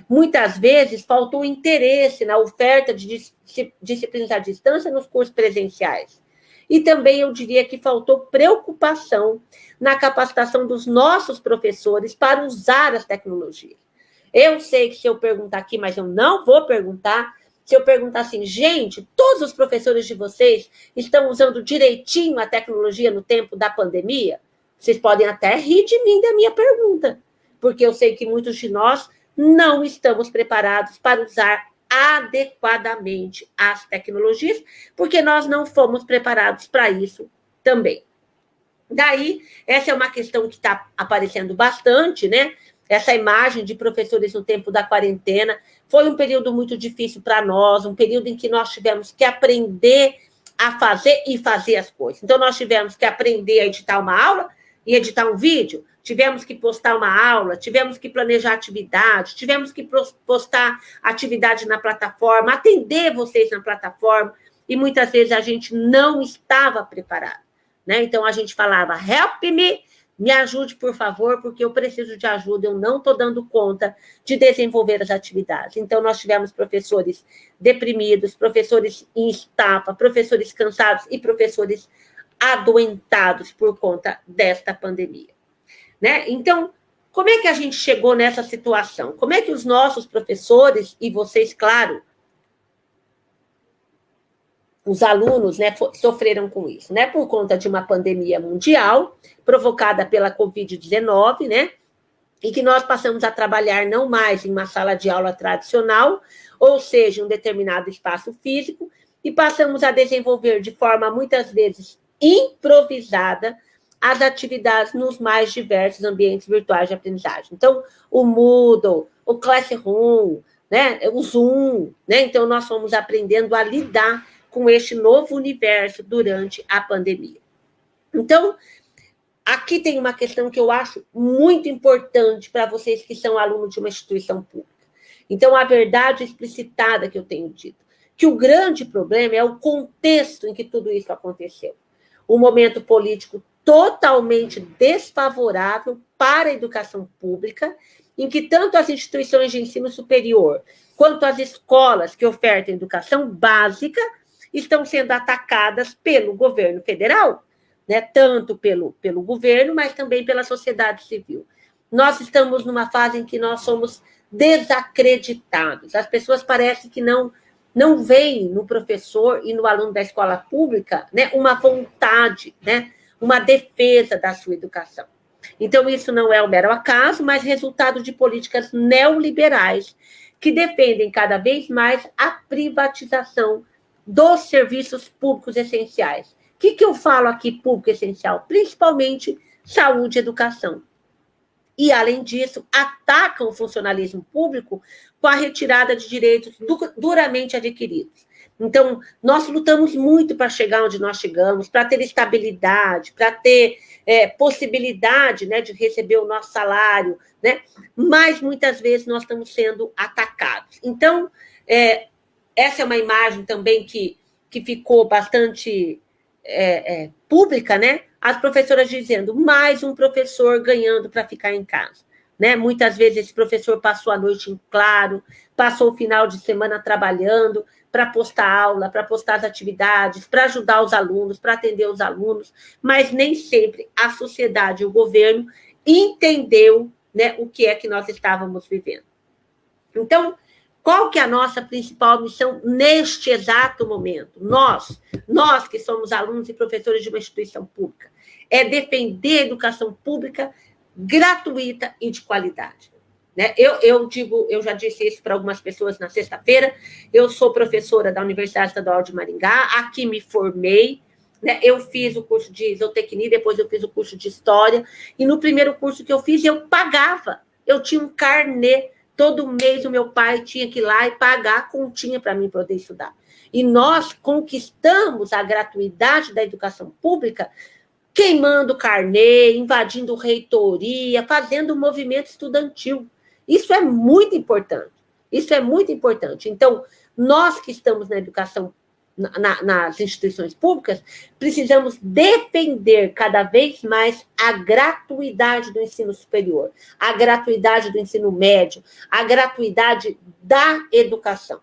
Muitas vezes, faltou interesse na oferta de disciplinas à distância nos cursos presenciais. E também, eu diria que faltou preocupação na capacitação dos nossos professores para usar as tecnologias. Eu sei que se eu perguntar aqui, mas eu não vou perguntar. Se eu perguntar assim, gente, todos os professores de vocês estão usando direitinho a tecnologia no tempo da pandemia? Vocês podem até rir de mim da minha pergunta, porque eu sei que muitos de nós não estamos preparados para usar adequadamente as tecnologias, porque nós não fomos preparados para isso também. Daí, essa é uma questão que está aparecendo bastante, né? Essa imagem de professores no tempo da quarentena. Foi um período muito difícil para nós, um período em que nós tivemos que aprender a fazer e fazer as coisas. Então, nós tivemos que aprender a editar uma aula e editar um vídeo, tivemos que postar uma aula, tivemos que planejar atividade, tivemos que postar atividade na plataforma, atender vocês na plataforma, e muitas vezes a gente não estava preparado, né? Então, a gente falava, help me ajude, por favor, porque eu preciso de ajuda, eu não estou dando conta de desenvolver as atividades. Então, nós tivemos professores deprimidos, professores em estafa, professores cansados e professores adoentados por conta desta pandemia, né? Então, como é que a gente chegou nessa situação? Como é que os nossos professores, e vocês, claro, os alunos, né, sofreram com isso, né, por conta de uma pandemia mundial provocada pela Covid-19, né, e que nós passamos a trabalhar não mais em uma sala de aula tradicional, ou seja, em um determinado espaço físico, e passamos a desenvolver de forma muitas vezes improvisada as atividades nos mais diversos ambientes virtuais de aprendizagem. Então, o Moodle, o Classroom, né, o Zoom, né? Então, nós fomos aprendendo a lidar com este novo universo durante a pandemia. Então, aqui tem uma questão que eu acho muito importante para vocês que são alunos de uma instituição pública. Então, a verdade explicitada que eu tenho dito, que o grande problema é o contexto em que tudo isso aconteceu. Um momento político totalmente desfavorável para a educação pública, em que tanto as instituições de ensino superior quanto as escolas que ofertam educação básica estão sendo atacadas pelo governo federal, né? Tanto pelo governo, mas também pela sociedade civil. Nós estamos numa fase em que nós somos desacreditados. As pessoas parecem que não veem no professor e no aluno da escola pública, né, uma vontade, né, uma defesa da sua educação. Então, isso não é um mero acaso, mas resultado de políticas neoliberais que defendem cada vez mais a privatização dos serviços públicos essenciais. O que eu falo aqui, público essencial? Principalmente saúde e educação. E, além disso, atacam o funcionalismo público com a retirada de direitos duramente adquiridos. Então, nós lutamos muito para chegar onde nós chegamos, para ter estabilidade, para ter possibilidade, né, de receber o nosso salário, né? Mas, muitas vezes, nós estamos sendo atacados. Então, essa é uma imagem também que ficou bastante pública, né? As professoras dizendo, mais um professor ganhando para ficar em casa. Né? Muitas vezes esse professor passou a noite em claro, passou o final de semana trabalhando para postar aula, para postar as atividades, para ajudar os alunos, para atender os alunos, mas nem sempre a sociedade e o governo entendeu, né, o que é que nós estávamos vivendo. Então, qual que é a nossa principal missão neste exato momento? Nós que somos alunos e professores de uma instituição pública, é defender a educação pública gratuita e de qualidade. Né? Eu já disse isso para algumas pessoas na sexta-feira, eu sou professora da Universidade Estadual de Maringá, aqui me formei, né? Eu fiz o curso de zootecnia, depois eu fiz o curso de história, e no primeiro curso que eu fiz, eu pagava, eu tinha um carnê, todo mês o meu pai tinha que ir lá e pagar a continha para mim poder estudar. E nós conquistamos a gratuidade da educação pública queimando carnê, invadindo reitoria, fazendo um movimento estudantil. Isso é muito importante. Isso é muito importante. Então, nós que estamos na educação, nas instituições públicas, precisamos defender cada vez mais a gratuidade do ensino superior, a gratuidade do ensino médio, a gratuidade da educação.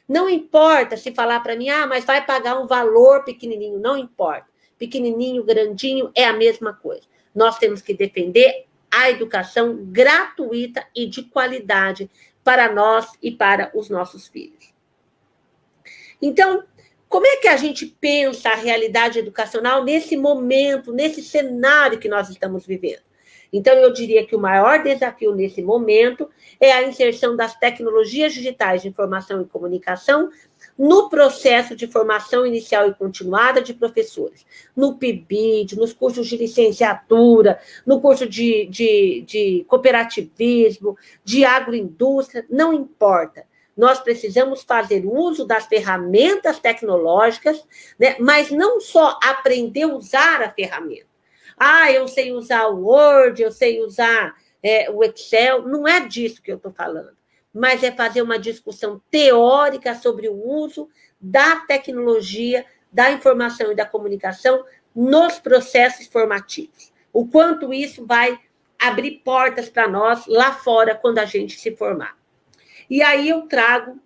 Não importa se falar para mim, mas vai pagar um valor pequenininho, não importa. Pequenininho, grandinho, é a mesma coisa. Nós temos que defender a educação gratuita e de qualidade para nós e para os nossos filhos. Então, como é que a gente pensa a realidade educacional nesse momento, nesse cenário que nós estamos vivendo? Então, eu diria que o maior desafio nesse momento é a inserção das tecnologias digitais de informação e comunicação no processo de formação inicial e continuada de professores, no PIBID, nos cursos de licenciatura, no curso de cooperativismo, de agroindústria, não importa. Nós precisamos fazer uso das ferramentas tecnológicas, né, mas não só aprender a usar a ferramenta. Eu sei usar o Word, eu sei usar o Excel, não é disso que eu estou falando. Mas é fazer uma discussão teórica sobre o uso da tecnologia, da informação e da comunicação nos processos formativos. O quanto isso vai abrir portas para nós lá fora quando a gente se formar. E aí eu trago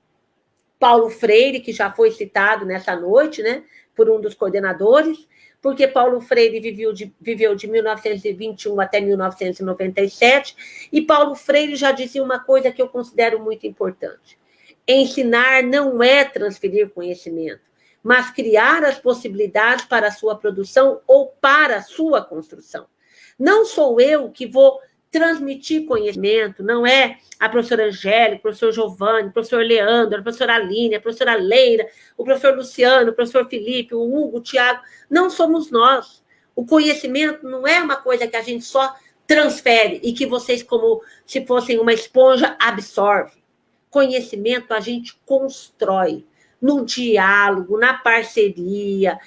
Paulo Freire, que já foi citado nessa noite, né, por um dos coordenadores, porque Paulo Freire viveu de 1921 até 1997, e Paulo Freire já dizia uma coisa que eu considero muito importante. Ensinar não é transferir conhecimento, mas criar as possibilidades para a sua produção ou para a sua construção. Não sou eu que vou transmitir conhecimento não é a professora Angélica, o professor Giovanni, o professor Leandro, a professora Aline, a professora Leira, o professor Luciano, o professor Felipe, o Hugo, o Tiago. Não somos nós. O conhecimento não é uma coisa que a gente só transfere e que vocês, como se fossem uma esponja, absorvem. Conhecimento a gente constrói no diálogo, na parceria,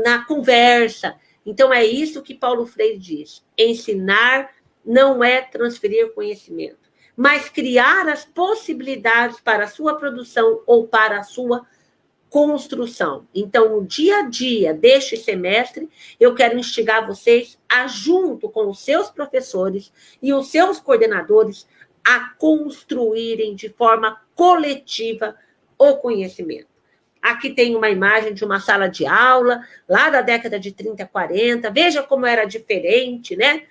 na conversa. Então, é isso que Paulo Freire diz. Ensinar não é transferir conhecimento, mas criar as possibilidades para a sua produção ou para a sua construção. Então, no dia a dia deste semestre, eu quero instigar vocês a, junto com os seus professores e os seus coordenadores, a construírem de forma coletiva o conhecimento. Aqui tem uma imagem de uma sala de aula, lá da década de 30, 40. Veja como era diferente, né?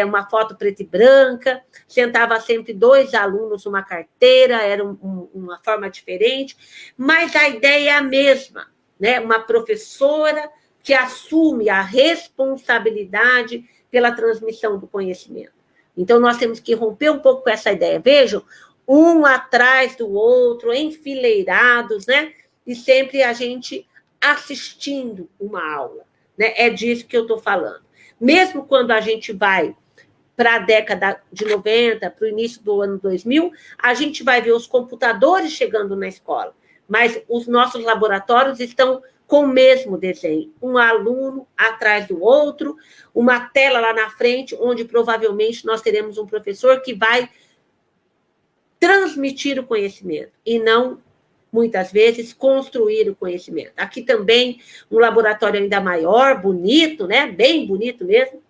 Uma foto preta e branca, sentava sempre 2 alunos numa carteira, era uma forma diferente, mas a ideia é a mesma, né? Uma professora que assume a responsabilidade pela transmissão do conhecimento. Então, nós temos que romper um pouco com essa ideia. Vejam, um atrás do outro, enfileirados, né? E sempre a gente assistindo uma aula, né? É disso que eu estou falando. Mesmo quando a gente vai para a década de 90, para o início do ano 2000, a gente vai ver os computadores chegando na escola, mas os nossos laboratórios estão com o mesmo desenho, um aluno atrás do outro, uma tela lá na frente, onde provavelmente nós teremos um professor que vai transmitir o conhecimento, e não, muitas vezes, construir o conhecimento. Aqui também um laboratório ainda maior, bonito, né? Bem bonito mesmo,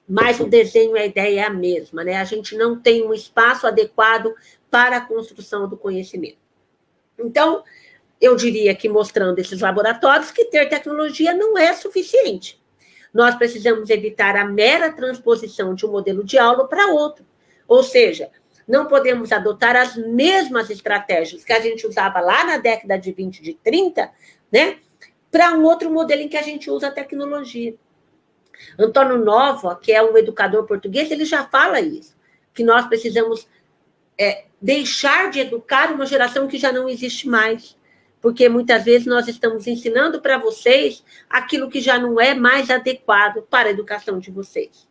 mas o desenho, a ideia é a mesma, né? A gente não tem um espaço adequado para a construção do conhecimento. Então, eu diria que, mostrando esses laboratórios, que ter tecnologia não é suficiente. Nós precisamos evitar a mera transposição de um modelo de aula para outro. Ou seja, não podemos adotar as mesmas estratégias que a gente usava lá na década de 20, de 30, né, para um outro modelo em que a gente usa a tecnologia. Antônio Nova, que é um educador português, ele já fala isso, que nós precisamos deixar de educar uma geração que já não existe mais, porque muitas vezes nós estamos ensinando para vocês aquilo que já não é mais adequado para a educação de vocês.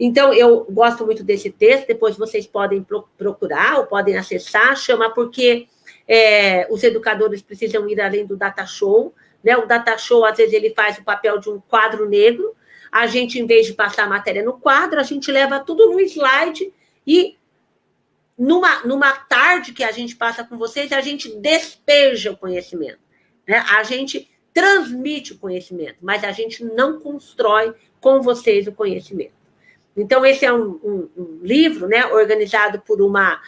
Então, eu gosto muito desse texto, depois vocês podem procurar ou podem acessar, chama Porque os Educadores Precisam Ir Além do Data Show, né? O Data Show, às vezes, ele faz o papel de um quadro negro, a gente, em vez de passar a matéria no quadro, a gente leva tudo no slide e, numa tarde que a gente passa com vocês, a gente despeja o conhecimento, né? A gente transmite o conhecimento, mas a gente não constrói com vocês o conhecimento. Então, esse é um livro, né, organizado por uma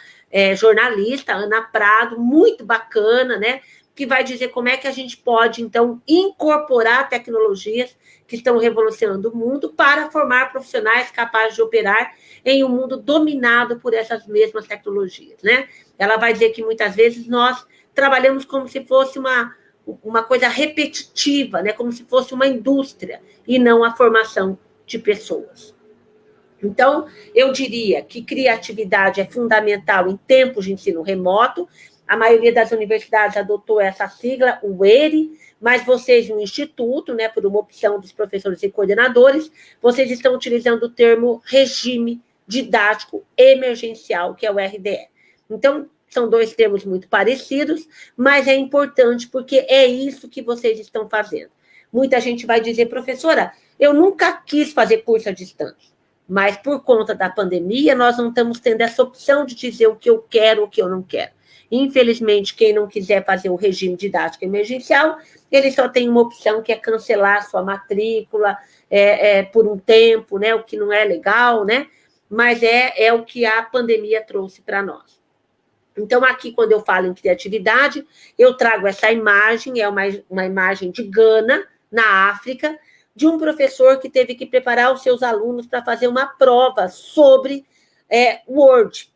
jornalista, Ana Prado, muito bacana, né, que vai dizer como é que a gente pode, então, incorporar tecnologias que estão revolucionando o mundo para formar profissionais capazes de operar em um mundo dominado por essas mesmas tecnologias, né? Ela vai dizer que, muitas vezes, nós trabalhamos como se fosse uma coisa repetitiva, né, como se fosse uma indústria, e não a formação de pessoas. Então, eu diria que criatividade é fundamental em tempos de ensino remoto. A maioria das universidades adotou essa sigla, o ERE, mas vocês no Instituto, né, por uma opção dos professores e coordenadores, vocês estão utilizando o termo regime didático emergencial, que é o RDE. Então, são 2 termos muito parecidos, mas é importante porque é isso que vocês estão fazendo. Muita gente vai dizer, professora, eu nunca quis fazer curso à distância. Mas, por conta da pandemia, nós não estamos tendo essa opção de dizer o que eu quero ou o que eu não quero. Infelizmente, quem não quiser fazer o regime didático emergencial, ele só tem uma opção, que é cancelar a sua matrícula por um tempo, né? O que não é legal, né? Mas é o que a pandemia trouxe para nós. Então, aqui, quando eu falo em criatividade, eu trago essa imagem, é uma imagem de Gana, na África, de um professor que teve que preparar os seus alunos para fazer uma prova sobre Word.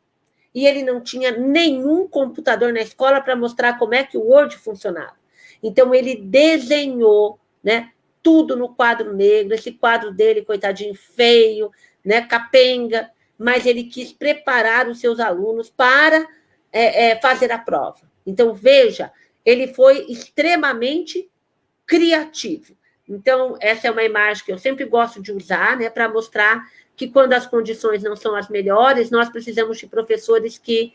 E ele não tinha nenhum computador na escola para mostrar como é que o Word funcionava. Então, ele desenhou, né, tudo no quadro negro, esse quadro dele, coitadinho, feio, né, capenga, mas ele quis preparar os seus alunos para fazer a prova. Então, veja, ele foi extremamente criativo. Então, essa é uma imagem que eu sempre gosto de usar, né, para mostrar que quando as condições não são as melhores, nós precisamos de professores que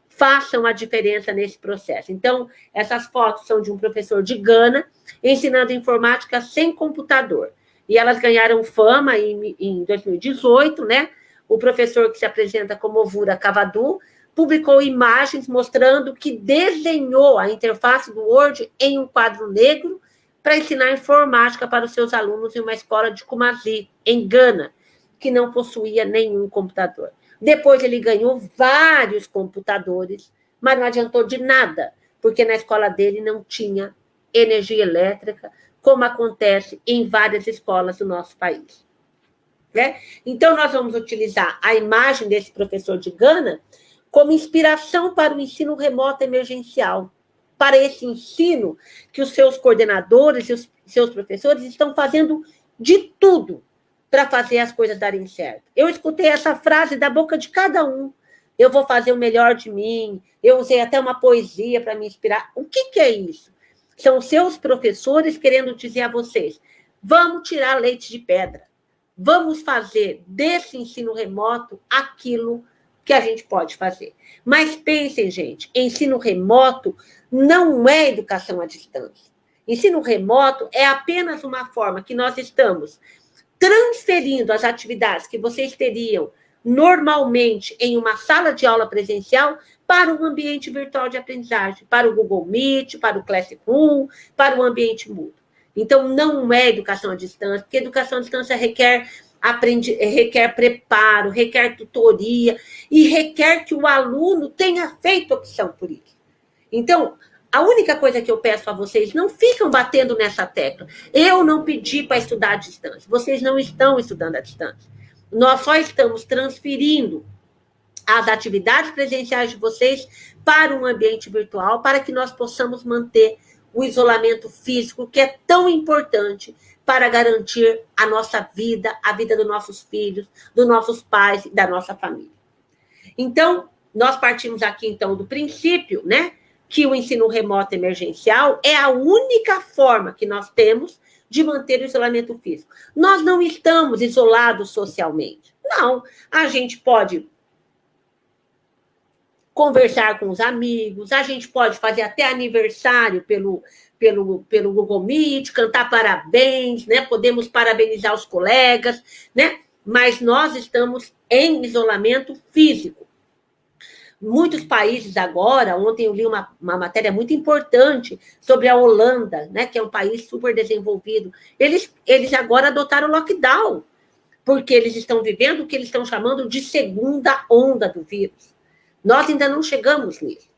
façam a diferença nesse processo. Então, essas fotos são de um professor de Gana, ensinando informática sem computador. E elas ganharam fama em 2018, né? O professor que se apresenta como Ovura Cavadu publicou imagens mostrando que desenhou a interface do Word em um quadro negro para ensinar informática para os seus alunos em uma escola de Kumasi, em Gana, que não possuía nenhum computador. Depois ele ganhou vários computadores, mas não adiantou de nada, porque na escola dele não tinha energia elétrica, como acontece em várias escolas do nosso país. Né? Então, nós vamos utilizar a imagem desse professor de Gana como inspiração para o ensino remoto emergencial, para esse ensino que os seus coordenadores e os seus professores estão fazendo de tudo para fazer as coisas darem certo. Eu escutei essa frase da boca de cada um. Eu vou fazer o melhor de mim. Eu usei até uma poesia para me inspirar. O que é isso? São os seus professores querendo dizer a vocês, vamos tirar leite de pedra. Vamos fazer desse ensino remoto aquilo que a gente pode fazer. Mas pensem, gente, ensino remoto não é educação à distância. Ensino remoto é apenas uma forma que nós estamos transferindo as atividades que vocês teriam normalmente em uma sala de aula presencial para um ambiente virtual de aprendizagem, para o Google Meet, para o Classroom, para o ambiente mudo. Então, não é educação à distância, porque educação à distância requer preparo, requer tutoria e requer que o aluno tenha feito opção por isso. Então, a única coisa que eu peço a vocês, não ficam batendo nessa tecla. Eu não pedi para estudar à distância. Vocês não estão estudando à distância. Nós só estamos transferindo as atividades presenciais de vocês para um ambiente virtual, para que nós possamos manter o isolamento físico, que é tão importante para garantir a nossa vida, a vida dos nossos filhos, dos nossos pais e da nossa família. Então, nós partimos aqui, então, do princípio, né, que o ensino remoto emergencial é a única forma que nós temos de manter o isolamento físico. Nós não estamos isolados socialmente. Não, a gente pode conversar com os amigos, a gente pode fazer até aniversário pelo Google Meet, cantar parabéns, né? Podemos parabenizar os colegas, né? Mas nós estamos em isolamento físico. Muitos países agora, ontem eu li uma matéria muito importante sobre a Holanda, né, que é um país super desenvolvido, eles agora adotaram o lockdown, porque eles estão vivendo o que eles estão chamando de segunda onda do vírus. Nós ainda não chegamos nisso.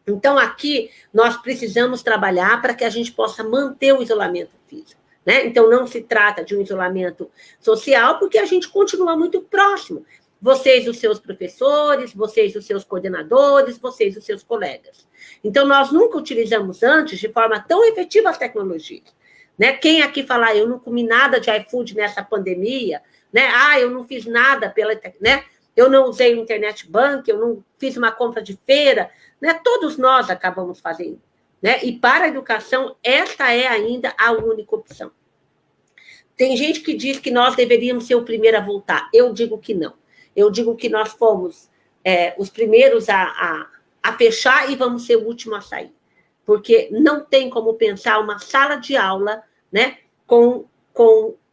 Então, aqui, nós precisamos trabalhar para que a gente possa manter o isolamento físico. Né? Então, não se trata de um isolamento social, porque a gente continua muito próximo. Vocês, os seus professores, vocês, os seus coordenadores, vocês, os seus colegas. Então, nós nunca utilizamos antes, de forma tão efetiva, as tecnologias. Né? Quem aqui falar, eu não comi nada de iFood nessa pandemia, né? Eu não fiz nada né? Eu não usei o Internet Bank, eu não fiz uma compra de feira, né? Todos nós acabamos fazendo. Né? E para a educação, esta é ainda a única opção. Tem gente que diz que nós deveríamos ser o primeiro a voltar. Eu digo que não. Eu digo que nós fomos os primeiros a fechar e vamos ser o último a sair. Porque não tem como pensar uma sala de aula, né, com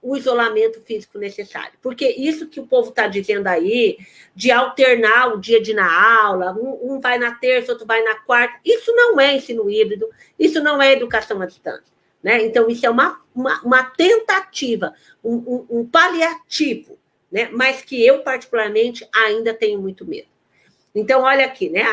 o isolamento físico necessário. Porque isso que o povo está dizendo aí, de alternar o dia de ir na aula, um vai na terça, outro vai na quarta, isso não é ensino híbrido, isso não é educação à distância. Né? Então, isso é uma tentativa, um paliativo, né? Mas que eu, particularmente, ainda tenho muito medo. Então, olha aqui, né?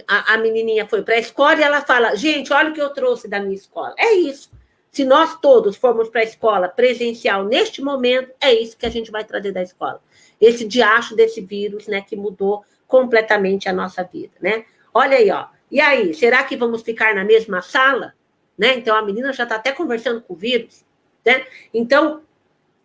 A menininha foi para a escola e ela fala, gente, olha o que eu trouxe da minha escola. É isso. Se nós todos formos para a escola presencial neste momento, é isso que a gente vai trazer da escola. Esse diacho desse vírus, né, que mudou completamente a nossa vida, né? Olha aí, ó. E aí, será que vamos ficar na mesma sala? Né? Então, a menina já está até conversando com o vírus. né? Então,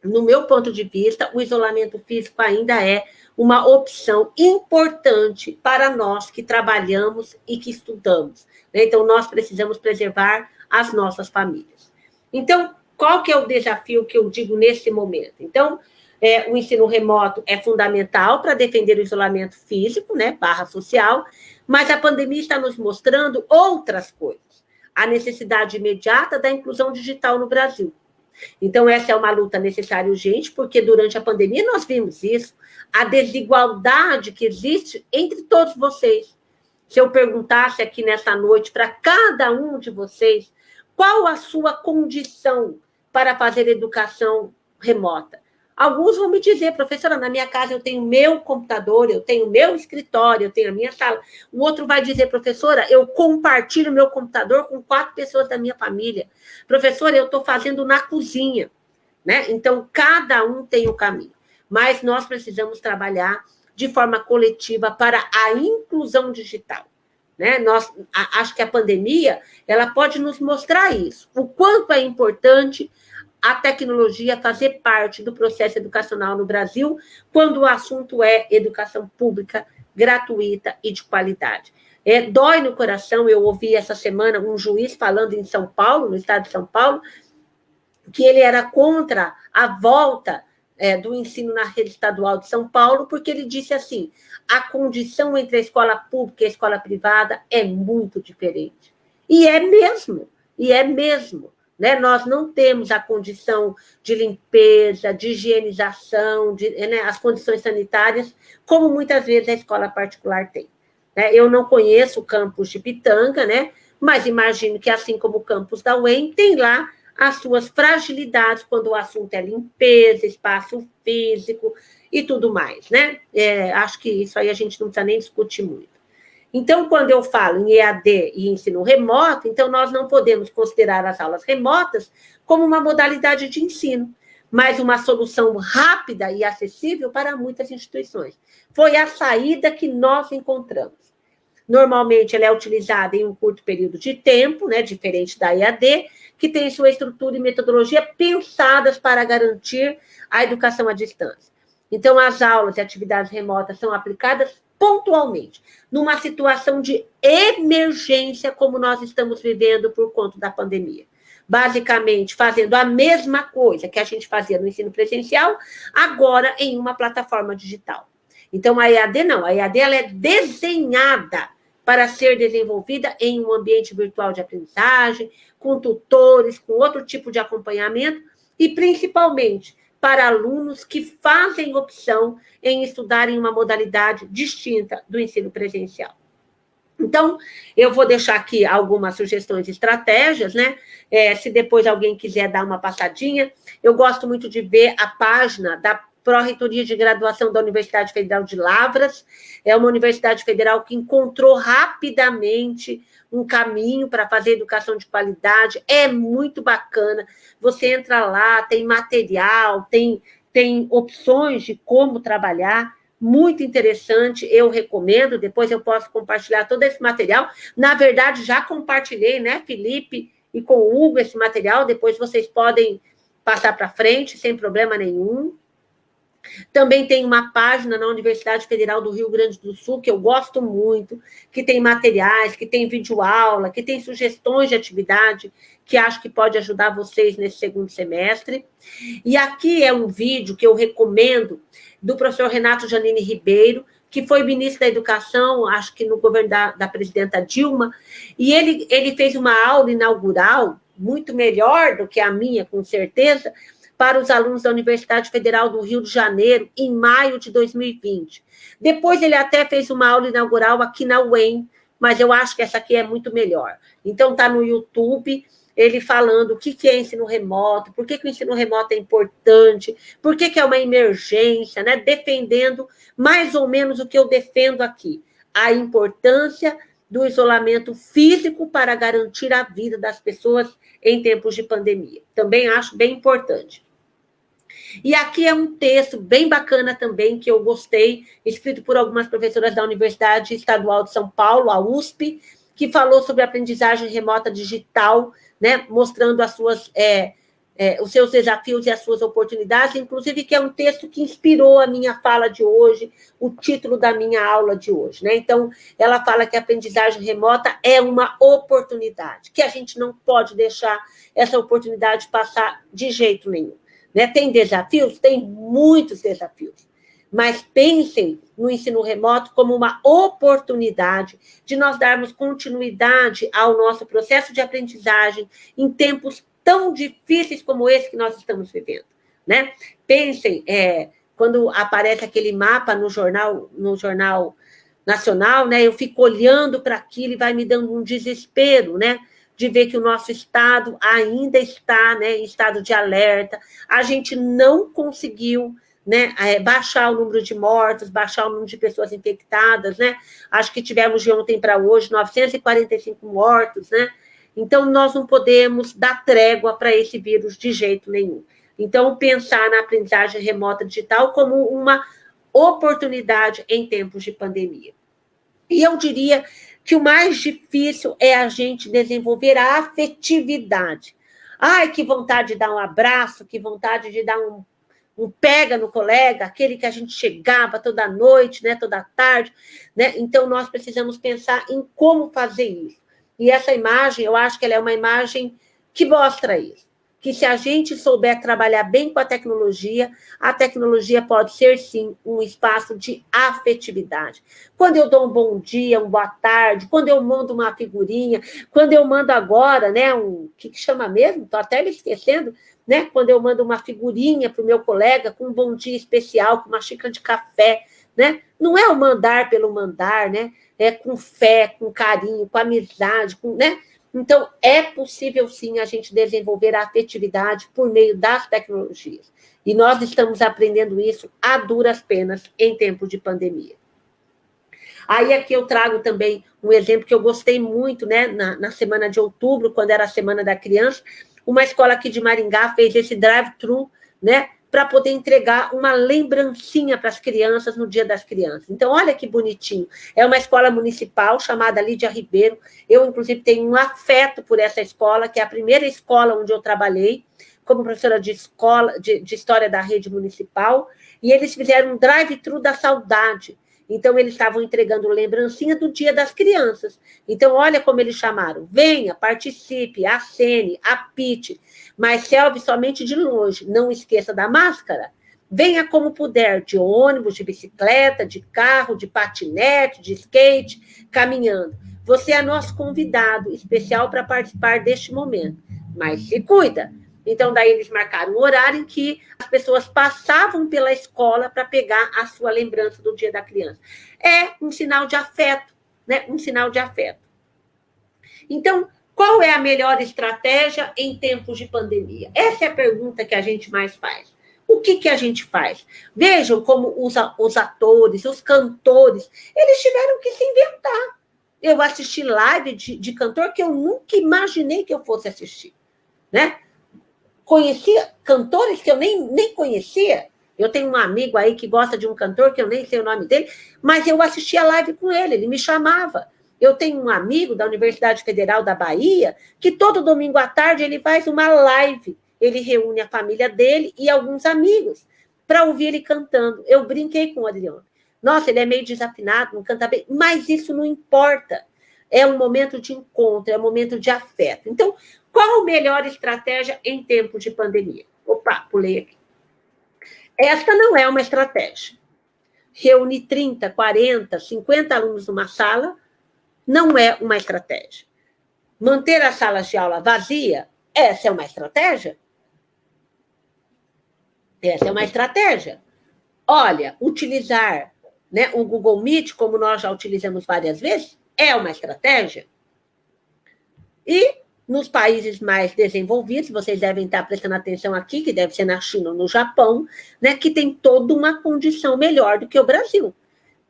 no meu ponto de vista, o isolamento físico ainda é uma opção importante para nós que trabalhamos e que estudamos, né? Então, nós precisamos preservar as nossas famílias. Então, qual que é o desafio que eu digo nesse momento? Então, o ensino remoto é fundamental para defender o isolamento físico, né, / social, mas a pandemia está nos mostrando outras coisas. A necessidade imediata da inclusão digital no Brasil. Então, essa é uma luta necessária e urgente, porque durante a pandemia nós vimos isso, a desigualdade que existe entre todos vocês. Se eu perguntasse aqui nessa noite para cada um de vocês, qual a sua condição para fazer educação remota? Alguns vão me dizer, professora, na minha casa eu tenho meu computador, eu tenho meu escritório, eu tenho a minha sala. O outro vai dizer, professora, eu compartilho meu computador com 4 pessoas da minha família. Professora, eu estou fazendo na cozinha, né? Então, cada um tem o caminho. Mas nós precisamos trabalhar de forma coletiva para a inclusão digital, né? Acho que a pandemia, ela pode nos mostrar isso, o quanto é importante a tecnologia fazer parte do processo educacional no Brasil, quando o assunto é educação pública, gratuita e de qualidade. Dói no coração, eu ouvi essa semana um juiz falando em São Paulo, no estado de São Paulo, que ele era contra a volta do ensino na rede estadual de São Paulo, porque ele disse assim, a condição entre a escola pública e a escola privada é muito diferente. E é mesmo. Né? Nós não temos a condição de limpeza, de higienização, né, as condições sanitárias, como muitas vezes a escola particular tem. Né? Eu não conheço o campus de Pitanga, né? Mas imagino que, assim como o campus da UEM, tem lá as suas fragilidades quando o assunto é limpeza, espaço físico e tudo mais. Né? Acho que isso aí a gente não precisa nem discutir muito. Então, quando eu falo em EAD e ensino remoto, então nós não podemos considerar as aulas remotas como uma modalidade de ensino, mas uma solução rápida e acessível para muitas instituições. Foi a saída que nós encontramos. Normalmente, ela é utilizada em um curto período de tempo, né, diferente da EAD, que tem sua estrutura e metodologia pensadas para garantir a educação à distância. Então, as aulas e atividades remotas são aplicadas pontualmente, numa situação de emergência como nós estamos vivendo por conta da pandemia. Basicamente, fazendo a mesma coisa que a gente fazia no ensino presencial, agora em uma plataforma digital. Então, a EAD não, a EAD ela é desenhada para ser desenvolvida em um ambiente virtual de aprendizagem, com tutores, com outro tipo de acompanhamento, e principalmente para alunos que fazem opção em estudar em uma modalidade distinta do ensino presencial. Então, eu vou deixar aqui algumas sugestões de estratégias, né? Se depois alguém quiser dar uma passadinha, eu gosto muito de ver a página da Pró-Reitoria de Graduação da Universidade Federal de Lavras. É uma universidade federal que encontrou rapidamente um caminho para fazer educação de qualidade. É muito bacana. Você entra lá, tem material, tem opções de como trabalhar. Muito interessante, eu recomendo. Depois eu posso compartilhar todo esse material. Na verdade, já compartilhei, né, Felipe, e com o Hugo esse material. Depois vocês podem passar para frente, sem problema nenhum. Também tem uma página na Universidade Federal do Rio Grande do Sul, que eu gosto muito, que tem materiais, que tem videoaula, que tem sugestões de atividade, que acho que pode ajudar vocês nesse segundo semestre. E aqui é um vídeo que eu recomendo, do professor Renato Janine Ribeiro, que foi ministro da Educação, acho que no governo da presidenta Dilma, e ele fez uma aula inaugural, muito melhor do que a minha, com certeza, para os alunos da Universidade Federal do Rio de Janeiro, em maio de 2020. Depois ele até fez uma aula inaugural aqui na UEM, mas eu acho que essa aqui é muito melhor. Então, está no YouTube, ele falando o que é ensino remoto, por que o ensino remoto é importante, por que é uma emergência, né? Defendendo mais ou menos o que eu defendo aqui, a importância do isolamento físico para garantir a vida das pessoas em tempos de pandemia. Também acho bem importante. E aqui é um texto bem bacana também, que eu gostei, escrito por algumas professoras da Universidade Estadual de São Paulo, a USP, que falou sobre aprendizagem remota digital, né, mostrando as suas os seus desafios e as suas oportunidades, inclusive que é um texto que inspirou a minha fala de hoje, o título da minha aula de hoje, né? Então, ela fala que a aprendizagem remota é uma oportunidade, que a gente não pode deixar essa oportunidade passar de jeito nenhum, né? Tem desafios? Tem muitos desafios, mas pensem no ensino remoto como uma oportunidade de nós darmos continuidade ao nosso processo de aprendizagem em tempos tão difíceis como esse que nós estamos vivendo, né? Pensem, quando aparece aquele mapa no jornal nacional, né? Eu fico olhando para aquilo e vai me dando um desespero, né? De ver que o nosso estado ainda está, né, em estado de alerta. A gente não conseguiu, né, baixar o número de mortos, baixar o número de pessoas infectadas, né? Acho que tivemos de ontem para hoje 945 mortos, né? Então, nós não podemos dar trégua para esse vírus de jeito nenhum. Então, pensar na aprendizagem remota digital como uma oportunidade em tempos de pandemia. E eu diria que o mais difícil é a gente desenvolver a afetividade. Ai, que vontade de dar um abraço, que vontade de dar um pega no colega, aquele que a gente chegava toda noite, né, toda tarde, né? Então, nós precisamos pensar em como fazer isso. E essa imagem, eu acho que ela é uma imagem que mostra isso. Que se a gente souber trabalhar bem com a tecnologia pode ser, sim, um espaço de afetividade. Quando eu dou um bom dia, uma boa tarde, quando eu mando uma figurinha, quando eu mando agora, né, o que chama mesmo? Estou até me esquecendo, né? Quando eu mando uma figurinha para o meu colega com um bom dia especial, com uma xícara de café, né? Não é o mandar pelo mandar, né? É com fé, com carinho, com amizade, né? Então, é possível, sim, a gente desenvolver a afetividade por meio das tecnologias. E nós estamos aprendendo isso a duras penas em tempos de pandemia. Aí aqui eu trago também um exemplo que eu gostei muito, né? Na semana de outubro, quando era a Semana da Criança, uma escola aqui de Maringá fez esse drive-thru, né? Para poder entregar uma lembrancinha para as crianças no Dia das Crianças. Então, olha que bonitinho. É uma escola municipal chamada Lídia Ribeiro. Eu, inclusive, tenho um afeto por essa escola, que é a primeira escola onde eu trabalhei, como professora de História da Rede Municipal, e eles fizeram um drive-thru da saudade. Então, eles estavam entregando lembrancinha do Dia das Crianças. Então, olha como eles chamaram. Venha, participe, acene, apite, mas serve somente de longe. Não esqueça da máscara. Venha como puder, de ônibus, de bicicleta, de carro, de patinete, de skate, caminhando. Você é nosso convidado especial para participar deste momento. Mas se cuida. Então, daí eles marcaram um horário em que as pessoas passavam pela escola para pegar a sua lembrança do Dia da Criança. É um sinal de afeto, né? Um sinal de afeto. Então, qual é a melhor estratégia em tempos de pandemia? Essa é a pergunta que a gente mais faz. O que a gente faz? Vejam como os atores, os cantores, eles tiveram que se inventar. Eu assisti live de cantor que eu nunca imaginei que eu fosse assistir, né? Conhecia cantores que eu nem conhecia. Eu tenho um amigo aí que gosta de um cantor que eu nem sei o nome dele, mas eu assistia a live com ele me chamava. Eu tenho um amigo da Universidade Federal da Bahia que todo domingo à tarde ele faz uma live. Ele reúne a família dele e alguns amigos para ouvir ele cantando. Eu brinquei com o Adriano. Nossa, ele é meio desafinado, não canta bem, mas isso não importa. É um momento de encontro, é um momento de afeto. Então, qual a melhor estratégia em tempo de pandemia? Opa, pulei aqui. Esta não é uma estratégia. Reunir 30, 40, 50 alunos numa sala não é uma estratégia. Manter as salas de aula vazias, essa é uma estratégia? Essa é uma estratégia. Olha, utilizar, né, o Google Meet, como nós já utilizamos várias vezes, é uma estratégia. E nos países mais desenvolvidos, vocês devem estar prestando atenção aqui, que deve ser na China ou no Japão, né, que tem toda uma condição melhor do que o Brasil.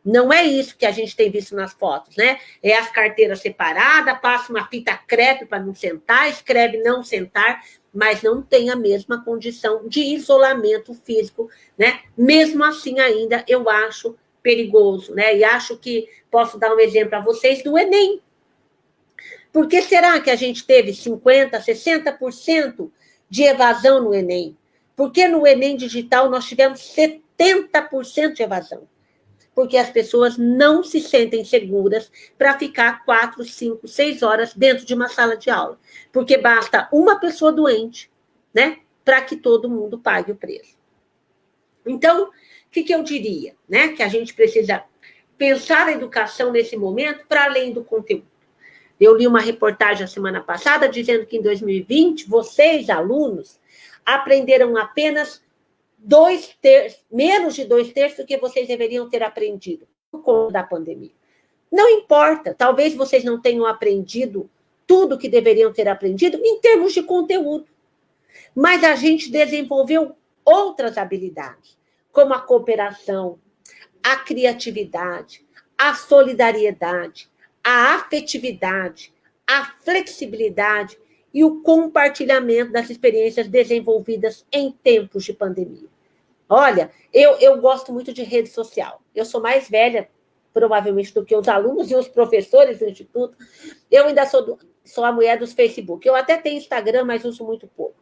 Não é isso que a gente tem visto nas fotos, né? É as carteiras separadas, passa uma fita crepe para não sentar, escreve não sentar, mas não tem a mesma condição de isolamento físico, né? Mesmo assim, ainda eu acho perigoso, né? E acho que posso dar um exemplo a vocês do Enem. Por que será que a gente teve 50%, 60% de evasão no Enem. Porque no Enem digital nós tivemos 70% de evasão. Porque as pessoas não se sentem seguras para ficar 4, 5, 6 horas dentro de uma sala de aula. Porque basta uma pessoa doente, né, para que todo mundo pague o preço. Então, o que eu diria? Né? Que a gente precisa pensar a educação nesse momento para além do conteúdo. Eu li uma reportagem a semana passada dizendo que em 2020, vocês, alunos, aprenderam apenas menos de 2/3 do que vocês deveriam ter aprendido por conta da pandemia. Não importa, talvez vocês não tenham aprendido tudo que deveriam ter aprendido em termos de conteúdo, mas a gente desenvolveu outras habilidades, como a cooperação, a criatividade, a solidariedade, a afetividade, a flexibilidade e o compartilhamento das experiências desenvolvidas em tempos de pandemia. Olha, eu gosto muito de rede social. Eu sou mais velha, provavelmente, do que os alunos e os professores do Instituto. Eu ainda sou a mulher dos Facebook. Eu até tenho Instagram, mas uso muito pouco.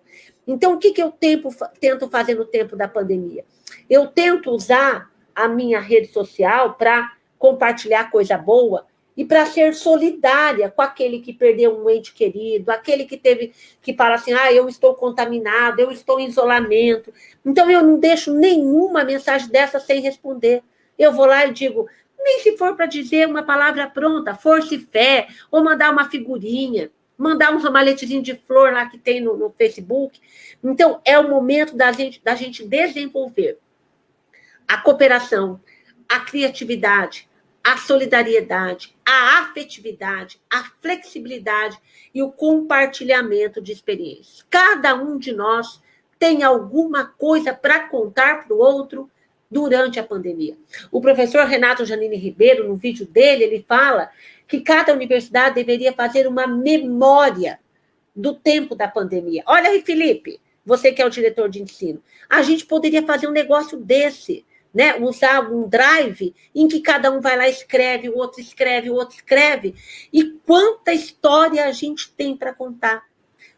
Então, o que eu tento fazer no tempo da pandemia? Eu tento usar a minha rede social para compartilhar coisa boa e para ser solidária com aquele que perdeu um ente querido, aquele que fala assim, eu estou contaminado, eu estou em isolamento. Então, eu não deixo nenhuma mensagem dessa sem responder. Eu vou lá e digo, nem se for para dizer uma palavra pronta, força e fé, ou mandar uma figurinha, mandar um ramalhetezinho de flor lá que tem no Facebook. Então, é o momento da gente desenvolver a cooperação, a criatividade, a solidariedade, a afetividade, a flexibilidade e o compartilhamento de experiências. Cada um de nós tem alguma coisa para contar para o outro durante a pandemia. O professor Renato Janine Ribeiro, no vídeo dele, ele fala que cada universidade deveria fazer uma memória do tempo da pandemia. Olha aí, Felipe, você que é o diretor de ensino, a gente poderia fazer um negócio desse, né? Usar um drive em que cada um vai lá e escreve, o outro escreve, o outro escreve. E quanta história a gente tem para contar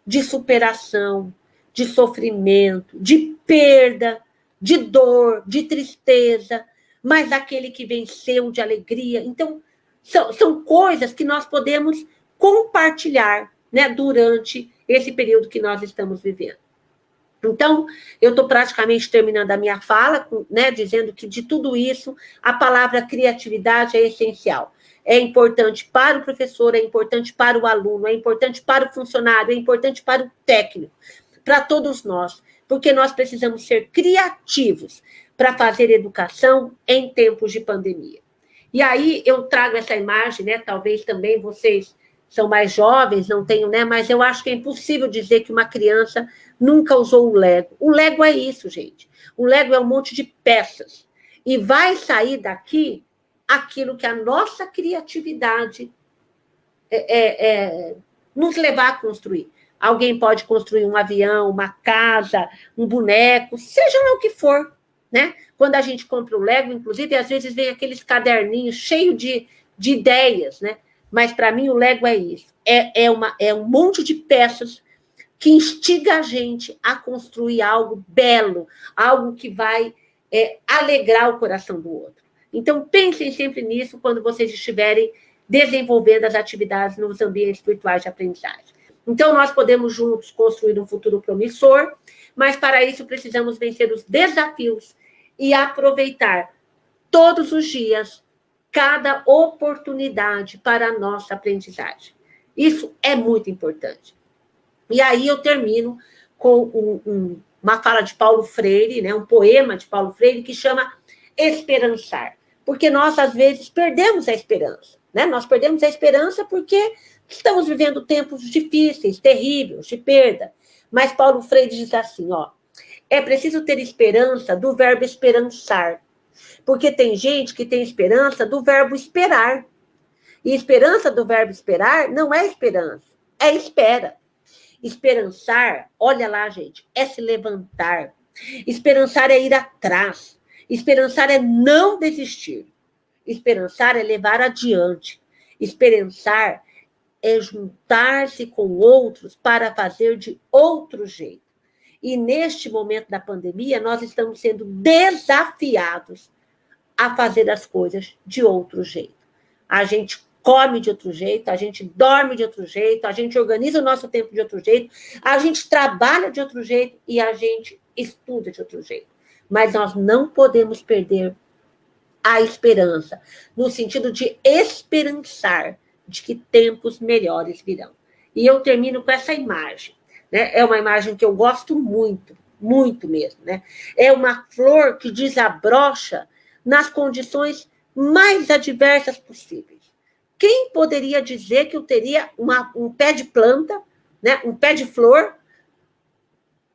de superação, de sofrimento, de perda, de dor, de tristeza, mas aquele que venceu, de alegria. Então, são coisas que nós podemos compartilhar, né, durante esse período que nós estamos vivendo. Então, eu estou praticamente terminando a minha fala, né, dizendo que de tudo isso, a palavra criatividade é essencial. É importante para o professor, é importante para o aluno, é importante para o funcionário, é importante para o técnico, para todos nós, porque nós precisamos ser criativos para fazer educação em tempos de pandemia. E aí eu trago essa imagem, né, talvez também vocês são mais jovens, não tenham, né, mas eu acho que é impossível dizer que uma criança nunca usou o Lego. O Lego é isso, gente. O Lego é um monte de peças. E vai sair daqui aquilo que a nossa criatividade nos levar a construir. Alguém pode construir um avião, uma casa, um boneco, seja lá o que for, né? Quando a gente compra o Lego, inclusive, às vezes vem aqueles caderninhos cheios de ideias, né? Mas, para mim, o Lego é isso. É um monte de peças que instiga a gente a construir algo belo, algo que vai alegrar o coração do outro. Então, pensem sempre nisso quando vocês estiverem desenvolvendo as atividades nos ambientes virtuais de aprendizagem. Então, nós podemos juntos construir um futuro promissor, mas, para isso, precisamos vencer os desafios e aproveitar todos os dias cada oportunidade para a nossa aprendizagem. Isso é muito importante. E aí eu termino com uma fala de Paulo Freire, né, um poema de Paulo Freire que chama Esperançar. Porque nós, às vezes, perdemos a esperança. Né? Nós perdemos a esperança porque estamos vivendo tempos difíceis, terríveis, de perda. Mas Paulo Freire diz assim, é preciso ter esperança do verbo esperançar. Porque tem gente que tem esperança do verbo esperar. E esperança do verbo esperar não é esperança, é espera. Esperançar, olha lá, gente, é se levantar. Esperançar é ir atrás. Esperançar é não desistir. Esperançar é levar adiante. Esperançar é juntar-se com outros para fazer de outro jeito. E neste momento da pandemia, nós estamos sendo desafiados a fazer as coisas de outro jeito. A gente come de outro jeito, a gente dorme de outro jeito, a gente organiza o nosso tempo de outro jeito, a gente trabalha de outro jeito e a gente estuda de outro jeito. Mas nós não podemos perder a esperança, no sentido de esperançar de que tempos melhores virão. E eu termino com essa imagem, né? É uma imagem que eu gosto muito, muito mesmo, né? É uma flor que desabrocha nas condições mais adversas possíveis. Quem poderia dizer que eu teria um pé de planta, né? Um pé de flor,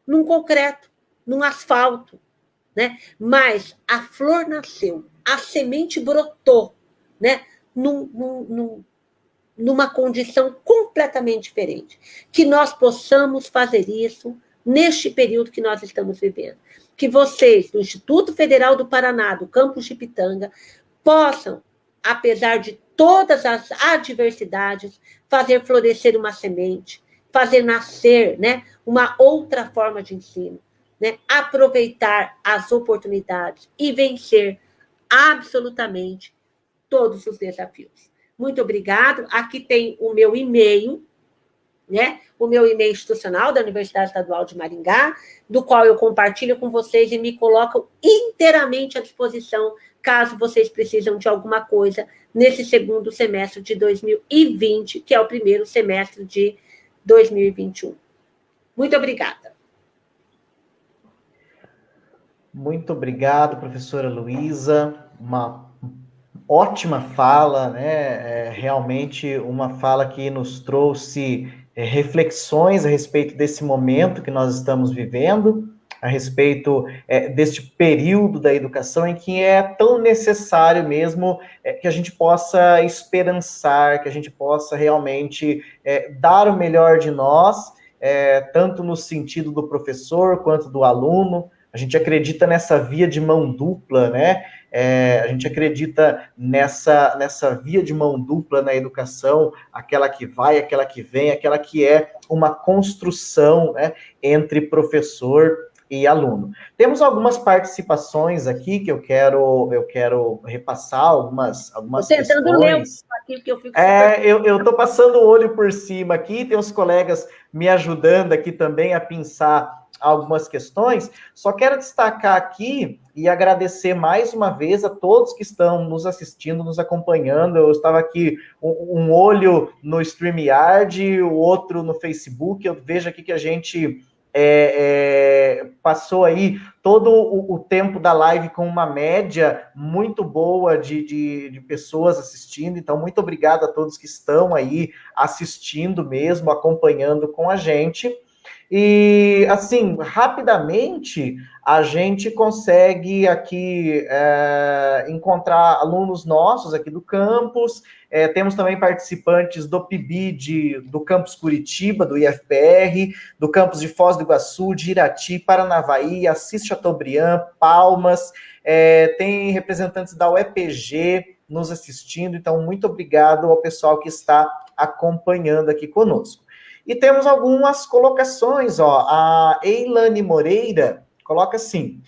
num concreto, num asfalto, né? Mas a flor nasceu, a semente brotou, né? Numa condição completamente diferente. Que nós possamos fazer isso neste período que nós estamos vivendo. Que vocês, do Instituto Federal do Paraná, do campus de Pitanga, possam, apesar de todas as adversidades, fazer florescer uma semente, fazer nascer, né, uma outra forma de ensino, né, aproveitar as oportunidades e vencer absolutamente todos os desafios. Muito obrigado. Aqui tem o meu e-mail, né? O meu e-mail institucional da Universidade Estadual de Maringá, do qual eu compartilho com vocês e me coloco inteiramente à disposição, caso vocês precisem de alguma coisa nesse segundo semestre de 2020, que é o primeiro semestre de 2021. Muito obrigada. Muito obrigado, professora Luísa. Uma ótima fala, né? Realmente uma fala que nos trouxe reflexões a respeito desse momento que nós estamos vivendo, a respeito deste período da educação em que é tão necessário mesmo que a gente possa esperançar, que a gente possa realmente dar o melhor de nós, tanto no sentido do professor quanto do aluno. A gente acredita nessa via de mão dupla, né? A gente acredita nessa via de mão dupla na educação, aquela que vai, aquela que vem, aquela que é uma construção, né, entre professor e aluno. Temos algumas participações aqui que eu quero repassar, algumas questões. Estou tentando ler aqui, porque eu fico eu estou passando o olho por cima aqui, tem uns colegas me ajudando aqui também a pensar algumas questões. Só quero destacar aqui e agradecer mais uma vez a todos que estão nos assistindo, nos acompanhando. Eu estava aqui, um olho no StreamYard, o outro no Facebook. Eu vejo aqui que a gente passou aí todo o tempo da live com uma média muito boa de pessoas assistindo. Então, muito obrigado a todos que estão aí assistindo mesmo, acompanhando com a gente. E, assim, rapidamente, a gente consegue aqui encontrar alunos nossos aqui do campus. Temos também participantes do PIBID, do campus Curitiba, do IFPR, do campus de Foz do Iguaçu, de Irati, Paranavaí, Assis Chateaubriand, Palmas. Tem representantes da UEPG nos assistindo. Então, muito obrigado ao pessoal que está acompanhando aqui conosco. E temos algumas colocações, ó. A Eilane Moreira coloca assim: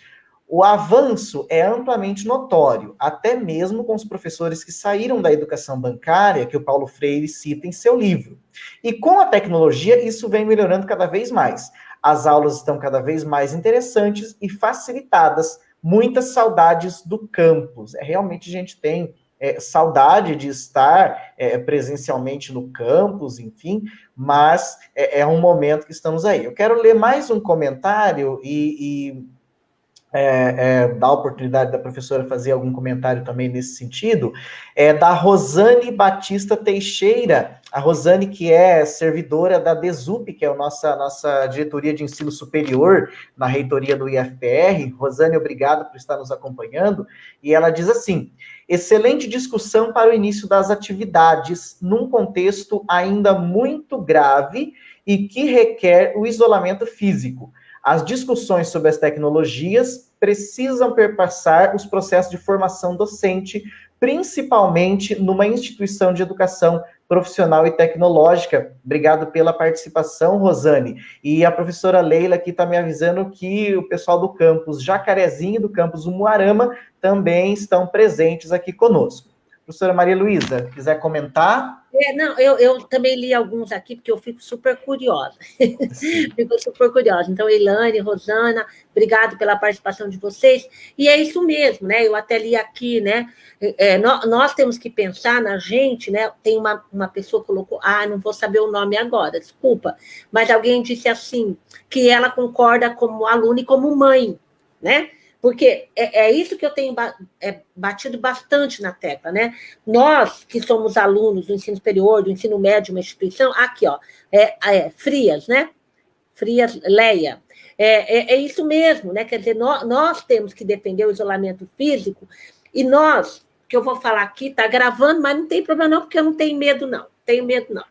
o avanço é amplamente notório, até mesmo com os professores que saíram da educação bancária, que o Paulo Freire cita em seu livro. E com a tecnologia, isso vem melhorando cada vez mais. As aulas estão cada vez mais interessantes e facilitadas. Muitas saudades do campus. Realmente a gente tem saudade de estar presencialmente no campus, enfim, mas é um momento que estamos aí. Eu quero ler mais um comentário e dar a oportunidade da professora fazer algum comentário também nesse sentido, da Rosane Batista Teixeira, a Rosane que é servidora da DESUP, que é a nossa diretoria de ensino superior na reitoria do IFPR. Rosane, obrigado por estar nos acompanhando, e ela diz assim: excelente discussão para o início das atividades, num contexto ainda muito grave e que requer o isolamento físico. As discussões sobre as tecnologias precisam perpassar os processos de formação docente principalmente numa instituição de educação profissional e tecnológica. Obrigado pela participação, Rosane. E a professora Leila aqui está me avisando que o pessoal do campus Jacarezinho e do campus Umuarama também estão presentes aqui conosco. Professora Maria Luísa, quiser comentar? Não, eu também li alguns aqui, porque eu fico super curiosa. Fico super curiosa. Então, Elane, Rosana, obrigado pela participação de vocês. E é isso mesmo, né? Eu até li aqui, né? Nós temos que pensar na gente, né? Tem uma pessoa que colocou, não vou saber o nome agora, desculpa, mas alguém disse assim, que ela concorda como aluna e como mãe, né? Porque é isso que eu tenho batido bastante na tecla, né? Nós, que somos alunos do ensino superior, do ensino médio, uma instituição, aqui, ó, Frias, né? Frias Leia. É isso mesmo, né? Quer dizer, nós temos que defender o isolamento físico e nós, que eu vou falar aqui, está gravando, mas não tem problema não, porque eu não tenho medo, não. Tenho medo, não.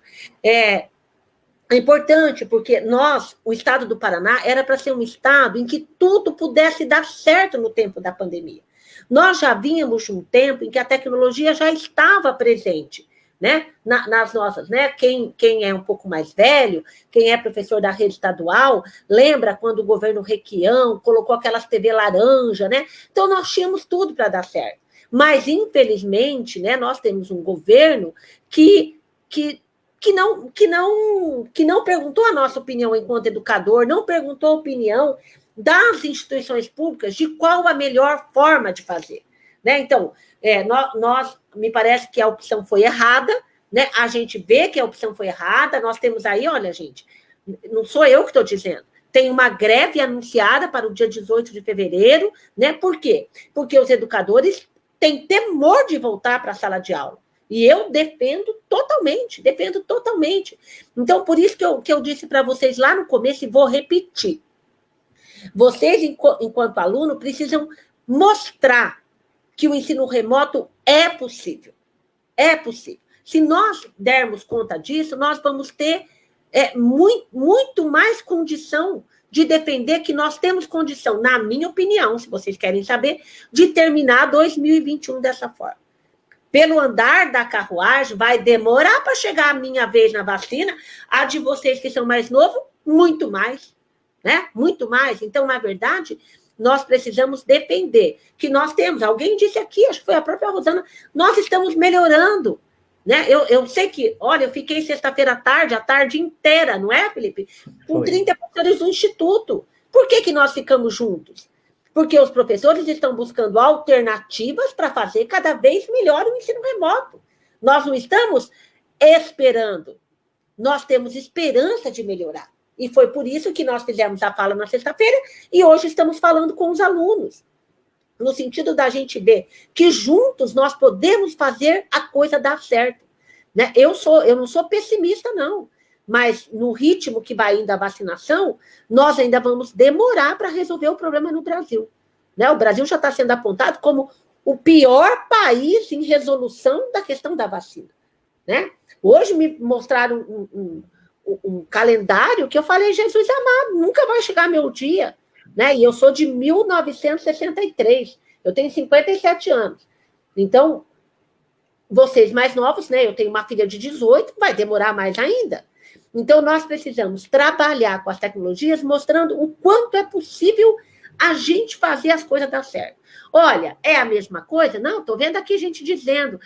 É importante, porque o estado do Paraná era para ser um estado em que tudo pudesse dar certo no tempo da pandemia. Nós já vínhamos de um tempo em que a tecnologia já estava presente, né? Nas nossas, né? Quem é um pouco mais velho, quem é professor da rede estadual, lembra quando o governo Requião colocou aquelas TV laranja, né? Então, nós tínhamos tudo para dar certo. Mas, infelizmente, né, nós temos um governo que não perguntou a nossa opinião enquanto educador, não perguntou a opinião das instituições públicas de qual a melhor forma de fazer. Né? Então, me parece que a opção foi errada, né? A gente vê que a opção foi errada, nós temos aí, olha, gente, não sou eu que estou dizendo, tem uma greve anunciada para o dia 18 de fevereiro, né? Por quê? Porque os educadores têm temor de voltar para a sala de aula. E eu defendo totalmente. Então, por isso que eu disse para vocês lá no começo, e vou repetir. Vocês, enquanto aluno, precisam mostrar que o ensino remoto é possível. É possível. Se nós dermos conta disso, nós vamos ter muito mais condição de defender que nós temos condição, na minha opinião, se vocês querem saber, de terminar 2021 dessa forma. Pelo andar da carruagem, vai demorar para chegar a minha vez na vacina, a de vocês que são mais novos, muito mais, né? Muito mais. Então, na verdade, nós precisamos defender que nós temos, alguém disse aqui, acho que foi a própria Rosana, nós estamos melhorando, né? Eu sei que, olha, eu fiquei sexta-feira à tarde, a tarde inteira, não é, Felipe? Com 30 professores do Instituto. Por que nós ficamos juntos? Porque os professores estão buscando alternativas para fazer cada vez melhor o ensino remoto. Nós não estamos esperando, nós temos esperança de melhorar. E foi por isso que nós fizemos a fala na sexta-feira e hoje estamos falando com os alunos, no sentido da gente ver que juntos nós podemos fazer a coisa dar certo. Né? Eu não sou pessimista, não. Mas no ritmo que vai indo a vacinação, nós ainda vamos demorar para resolver o problema no Brasil. Né? O Brasil já está sendo apontado como o pior país em resolução da questão da vacina. Né? Hoje me mostraram um calendário que eu falei, Jesus amado, nunca vai chegar meu dia. Né? E eu sou de 1963, eu tenho 57 anos. Então, vocês mais novos, né? Eu tenho uma filha de 18, vai demorar mais ainda. Então, nós precisamos trabalhar com as tecnologias, mostrando o quanto é possível a gente fazer as coisas dar certo. Olha, é a mesma coisa? Não, estou vendo aqui gente dizendo,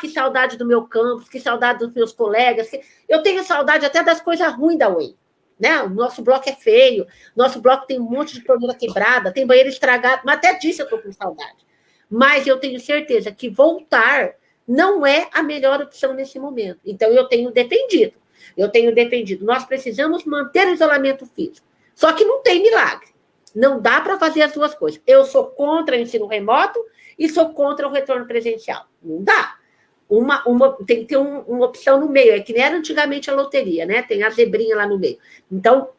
que saudade do meu campus, que saudade dos meus colegas. Eu tenho saudade até das coisas ruins da UEM. Né? O nosso bloco é feio, nosso bloco tem um monte de torneira quebrada, tem banheiro estragado, mas até disso eu estou com saudade. Mas eu tenho certeza que voltar não é a melhor opção nesse momento. Então, eu tenho defendido. Nós precisamos manter o isolamento físico. Só que não tem milagre. Não dá para fazer as duas coisas. Eu sou contra o ensino remoto e sou contra o retorno presencial. Não dá. Tem que ter uma opção no meio. É que nem era antigamente a loteria, né? Tem a zebrinha lá no meio. Então,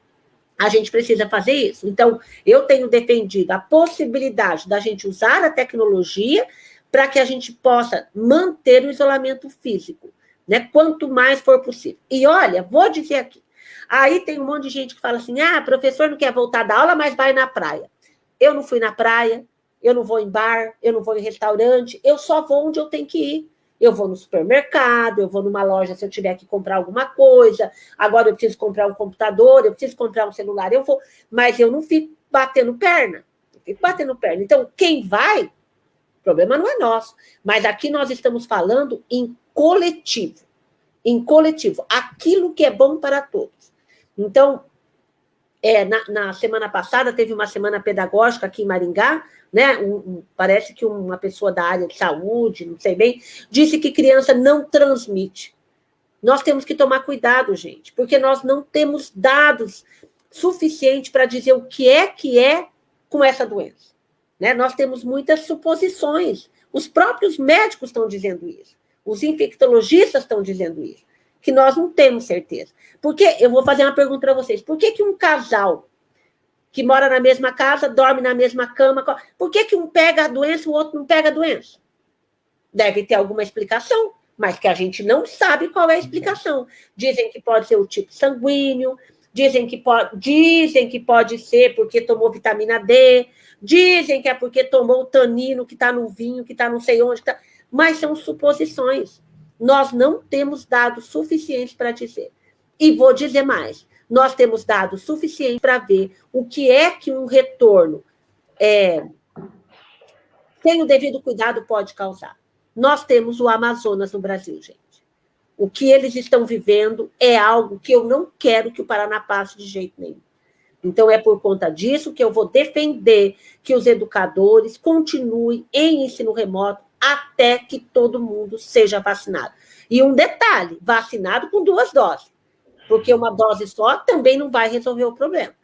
a gente precisa fazer isso. Então, eu tenho defendido a possibilidade da gente usar a tecnologia para que a gente possa manter o isolamento físico, né? Quanto mais for possível. E olha, vou dizer aqui, aí tem um monte de gente que fala assim, professor não quer voltar da aula, mas vai na praia. Eu não fui na praia, eu não vou em bar, eu não vou em restaurante, eu só vou onde eu tenho que ir. Eu vou no supermercado, eu vou numa loja se eu tiver que comprar alguma coisa, agora eu preciso comprar um computador, eu preciso comprar um celular, eu vou, mas eu não fico batendo perna. Então, quem vai, o problema não é nosso, mas aqui nós estamos falando em coletivo, aquilo que é bom para todos. Então, na semana passada, teve uma semana pedagógica aqui em Maringá, né? Parece que uma pessoa da área de saúde, não sei bem, disse que criança não transmite. Nós temos que tomar cuidado, gente, porque nós não temos dados suficientes para dizer o que é com essa doença. Né? Nós temos muitas suposições. Os próprios médicos estão dizendo isso. Os infectologistas estão dizendo isso. Que nós não temos certeza. Porque, eu vou fazer uma pergunta para vocês. Por que um casal que mora na mesma casa, dorme na mesma cama, por que um pega a doença e o outro não pega a doença? Deve ter alguma explicação, mas que a gente não sabe qual é a explicação. Dizem que pode ser o tipo sanguíneo, dizem que pode ser porque tomou vitamina D, dizem que é porque tomou o tanino que está no vinho, que está não sei onde, mas são suposições. Nós não temos dados suficientes para dizer. E vou dizer mais, nós temos dados suficientes para ver o que é que um retorno sem o devido cuidado pode causar. Nós temos o Amazonas no Brasil, gente. O que eles estão vivendo é algo que eu não quero que o Paraná passe de jeito nenhum. Então, é por conta disso que eu vou defender que os educadores continuem em ensino remoto até que todo mundo seja vacinado. E um detalhe, vacinado com 2 doses, porque uma dose só também não vai resolver o problema.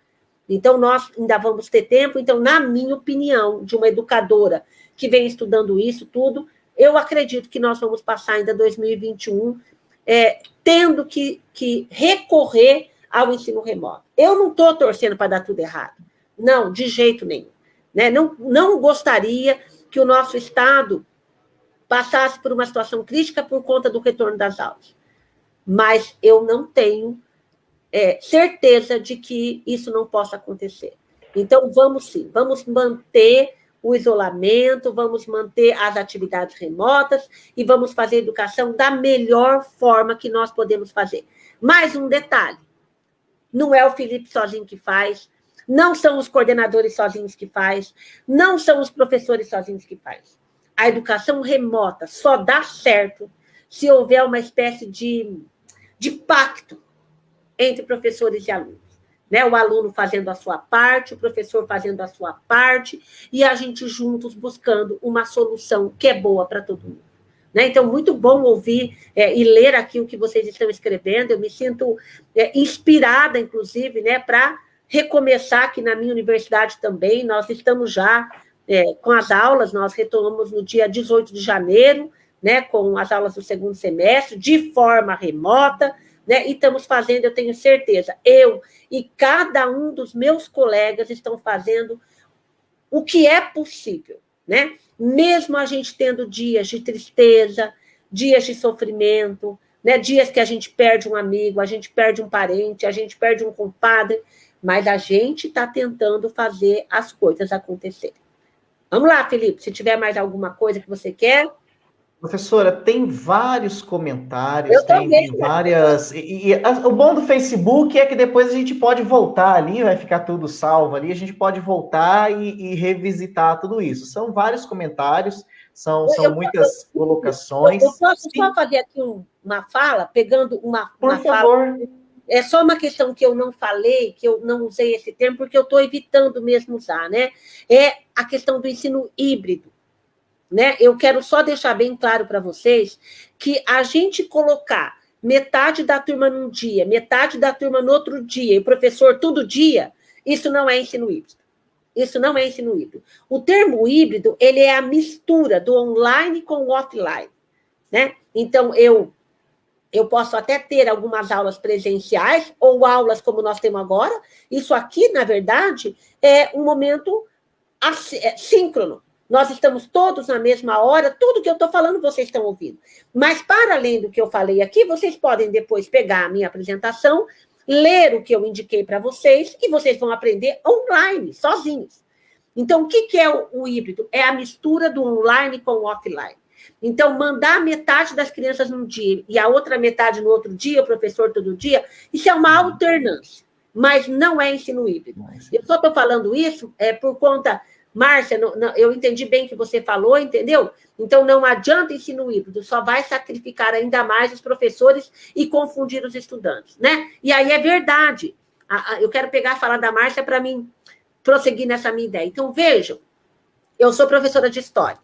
Então, nós ainda vamos ter tempo. Então, na minha opinião, de uma educadora que vem estudando isso tudo, eu acredito que nós vamos passar ainda 2021 tendo que recorrer ao ensino remoto. Eu não estou torcendo para dar tudo errado. Não, de jeito nenhum. Né? Não gostaria que o nosso Estado passasse por uma situação crítica por conta do retorno das aulas. Mas eu não tenho certeza de que isso não possa acontecer. Então, vamos sim, vamos manter o isolamento, vamos manter as atividades remotas e vamos fazer a educação da melhor forma que nós podemos fazer. Mais um detalhe, não é o Felipe sozinho que faz, não são os coordenadores sozinhos que faz, não são os professores sozinhos que faz. A educação remota só dá certo se houver uma espécie de pacto entre professores e alunos. Né? O aluno fazendo a sua parte, o professor fazendo a sua parte, e a gente juntos buscando uma solução que é boa para todo mundo. Né? Então, muito bom ouvir e ler aqui o que vocês estão escrevendo. Eu me sinto inspirada, inclusive, né, para recomeçar aqui na minha universidade também. Nós estamos já com as aulas, nós retomamos no dia 18 de janeiro, né, com as aulas do 2º semestre, de forma remota, né, e estamos fazendo, eu tenho certeza, eu e cada um dos meus colegas estão fazendo o que é possível, né? Mesmo a gente tendo dias de tristeza, dias de sofrimento, né? Dias que a gente perde um amigo, a gente perde um parente, a gente perde um compadre, mas a gente está tentando fazer as coisas acontecerem. Vamos lá, Felipe, se tiver mais alguma coisa que você quer... Professora, tem vários comentários, tem várias... O bom do Facebook é que depois a gente pode voltar ali, vai ficar tudo salvo ali, a gente pode voltar e revisitar tudo isso. São vários comentários, são muitas colocações. Eu posso só fazer aqui uma fala, pegando uma Por favor. Fala. É só uma questão que eu não falei, que eu não usei esse termo, porque eu estou evitando mesmo usar, né? É a questão do ensino híbrido. Né? Eu quero só deixar bem claro para vocês que a gente colocar metade da turma num dia, metade da turma no outro dia, e o professor todo dia, isso não é ensino híbrido. Isso não é ensino híbrido. O termo híbrido, ele é a mistura do online com o offline. Né? Então, eu posso até ter algumas aulas presenciais ou aulas como nós temos agora. Isso aqui, na verdade, é um momento síncrono. Nós estamos todos na mesma hora, tudo que eu estou falando vocês estão ouvindo. Mas, para além do que eu falei aqui, vocês podem depois pegar a minha apresentação, ler o que eu indiquei para vocês, e vocês vão aprender online, sozinhos. Então, o que é o híbrido? É a mistura do online com o offline. Então, mandar metade das crianças num dia e a outra metade no outro dia, o professor todo dia, isso é uma alternância, mas não é ensino híbrido. Eu só estou falando isso por conta... Márcia, eu entendi bem o que você falou, entendeu? Então, não adianta ensino híbrido, só vai sacrificar ainda mais os professores e confundir os estudantes, né? E aí é verdade. Eu quero pegar a fala da Márcia para mim prosseguir nessa minha ideia. Então, vejam, eu sou professora de História.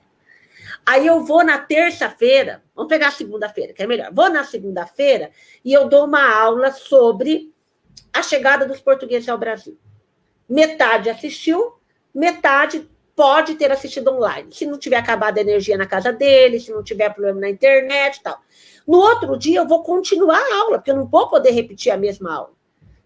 Aí eu vou na terça-feira, vamos pegar a segunda-feira, que é melhor. Vou na segunda-feira e eu dou uma aula sobre a chegada dos portugueses ao Brasil. Metade assistiu, metade pode ter assistido online. Se não tiver acabado a energia na casa dele, se não tiver problema na internet e tal. No outro dia, eu vou continuar a aula, porque eu não vou poder repetir a mesma aula.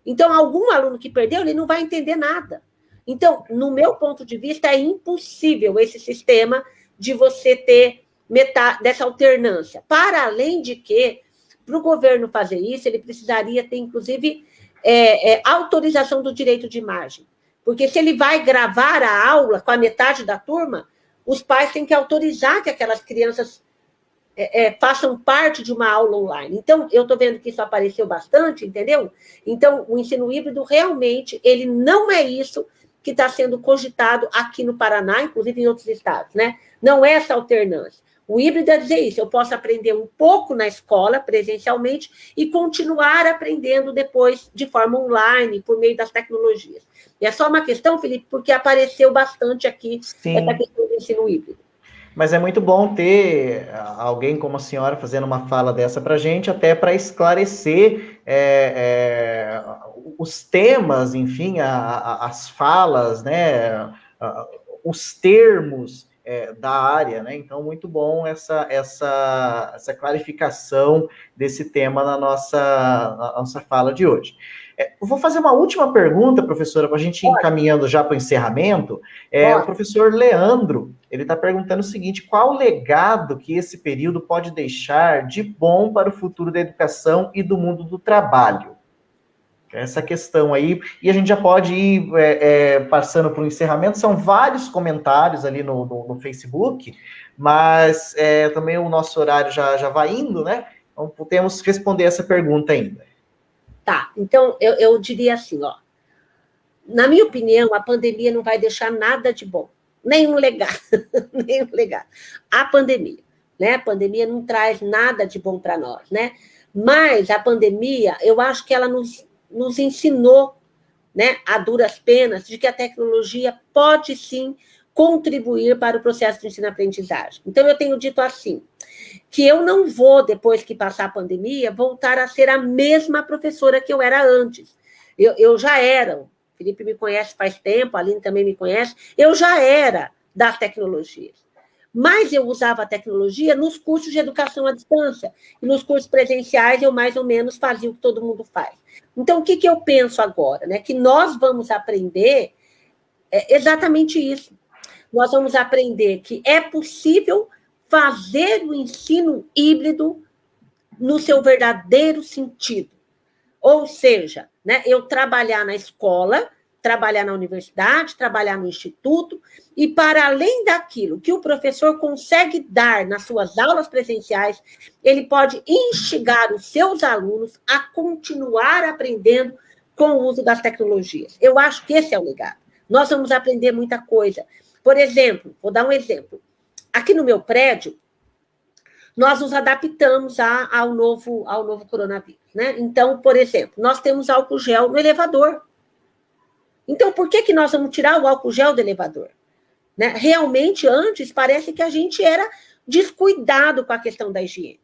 Então, algum aluno que perdeu, ele não vai entender nada. Então, no meu ponto de vista, é impossível esse sistema de você ter metade dessa alternância. Para além de que, para o governo fazer isso, ele precisaria ter, inclusive, autorização do direito de imagem. Porque se ele vai gravar a aula com a metade da turma, os pais têm que autorizar que aquelas crianças façam parte de uma aula online. Então, eu estou vendo que isso apareceu bastante, entendeu? Então, o ensino híbrido, realmente, ele não é isso que está sendo cogitado aqui no Paraná, inclusive em outros estados, né? Não é essa alternância. O híbrido é dizer isso, eu posso aprender um pouco na escola, presencialmente, e continuar aprendendo depois de forma online, por meio das tecnologias. E é só uma questão, Felipe, porque apareceu bastante aqui essa questão do ensino híbrido. Mas é muito bom ter alguém como a senhora fazendo uma fala dessa para a gente, até para esclarecer os temas, enfim, as falas, né, os termos da área, né? Então, muito bom essa clarificação desse tema na nossa fala de hoje. Eu vou fazer uma última pergunta, professora, para a gente ir encaminhando já para o encerramento. O professor Leandro, ele está perguntando o seguinte: qual o legado que esse período pode deixar de bom para o futuro da educação e do mundo do trabalho? Essa questão aí, e a gente já pode ir passando para o encerramento. São vários comentários ali no Facebook, mas também o nosso horário já vai indo, né? Então, podemos responder essa pergunta ainda. Tá, então eu diria assim, ó. Na minha opinião, a pandemia não vai deixar nada de bom, nenhum legado, nenhum legado. A pandemia, né? A pandemia não traz nada de bom para nós, né? Mas a pandemia, eu acho que ela nos ensinou, né, a duras penas, de que a tecnologia pode sim contribuir para o processo de ensino-aprendizagem. Então, eu tenho dito assim, que eu não vou, depois que passar a pandemia, voltar a ser a mesma professora que eu era antes. Eu já era, o Felipe me conhece faz tempo, a Aline também me conhece, eu já era das tecnologias. Mas eu usava a tecnologia nos cursos de educação à distância, e nos cursos presenciais eu mais ou menos fazia o que todo mundo faz. Então, o que eu penso agora? Né? Que nós vamos aprender exatamente isso. Nós vamos aprender que é possível fazer o ensino híbrido no seu verdadeiro sentido. Ou seja, né, eu trabalhar na escola, trabalhar na universidade, trabalhar no instituto, e para além daquilo que o professor consegue dar nas suas aulas presenciais, ele pode instigar os seus alunos a continuar aprendendo com o uso das tecnologias. Eu acho que esse é o legado. Nós vamos aprender muita coisa. Por exemplo, vou dar um exemplo. Aqui no meu prédio, nós nos adaptamos ao novo coronavírus, né? Então, por exemplo, nós temos álcool gel no elevador. Então, por que nós vamos tirar o álcool gel do elevador? Né? Realmente, antes, parece que a gente era descuidado com a questão da higiene.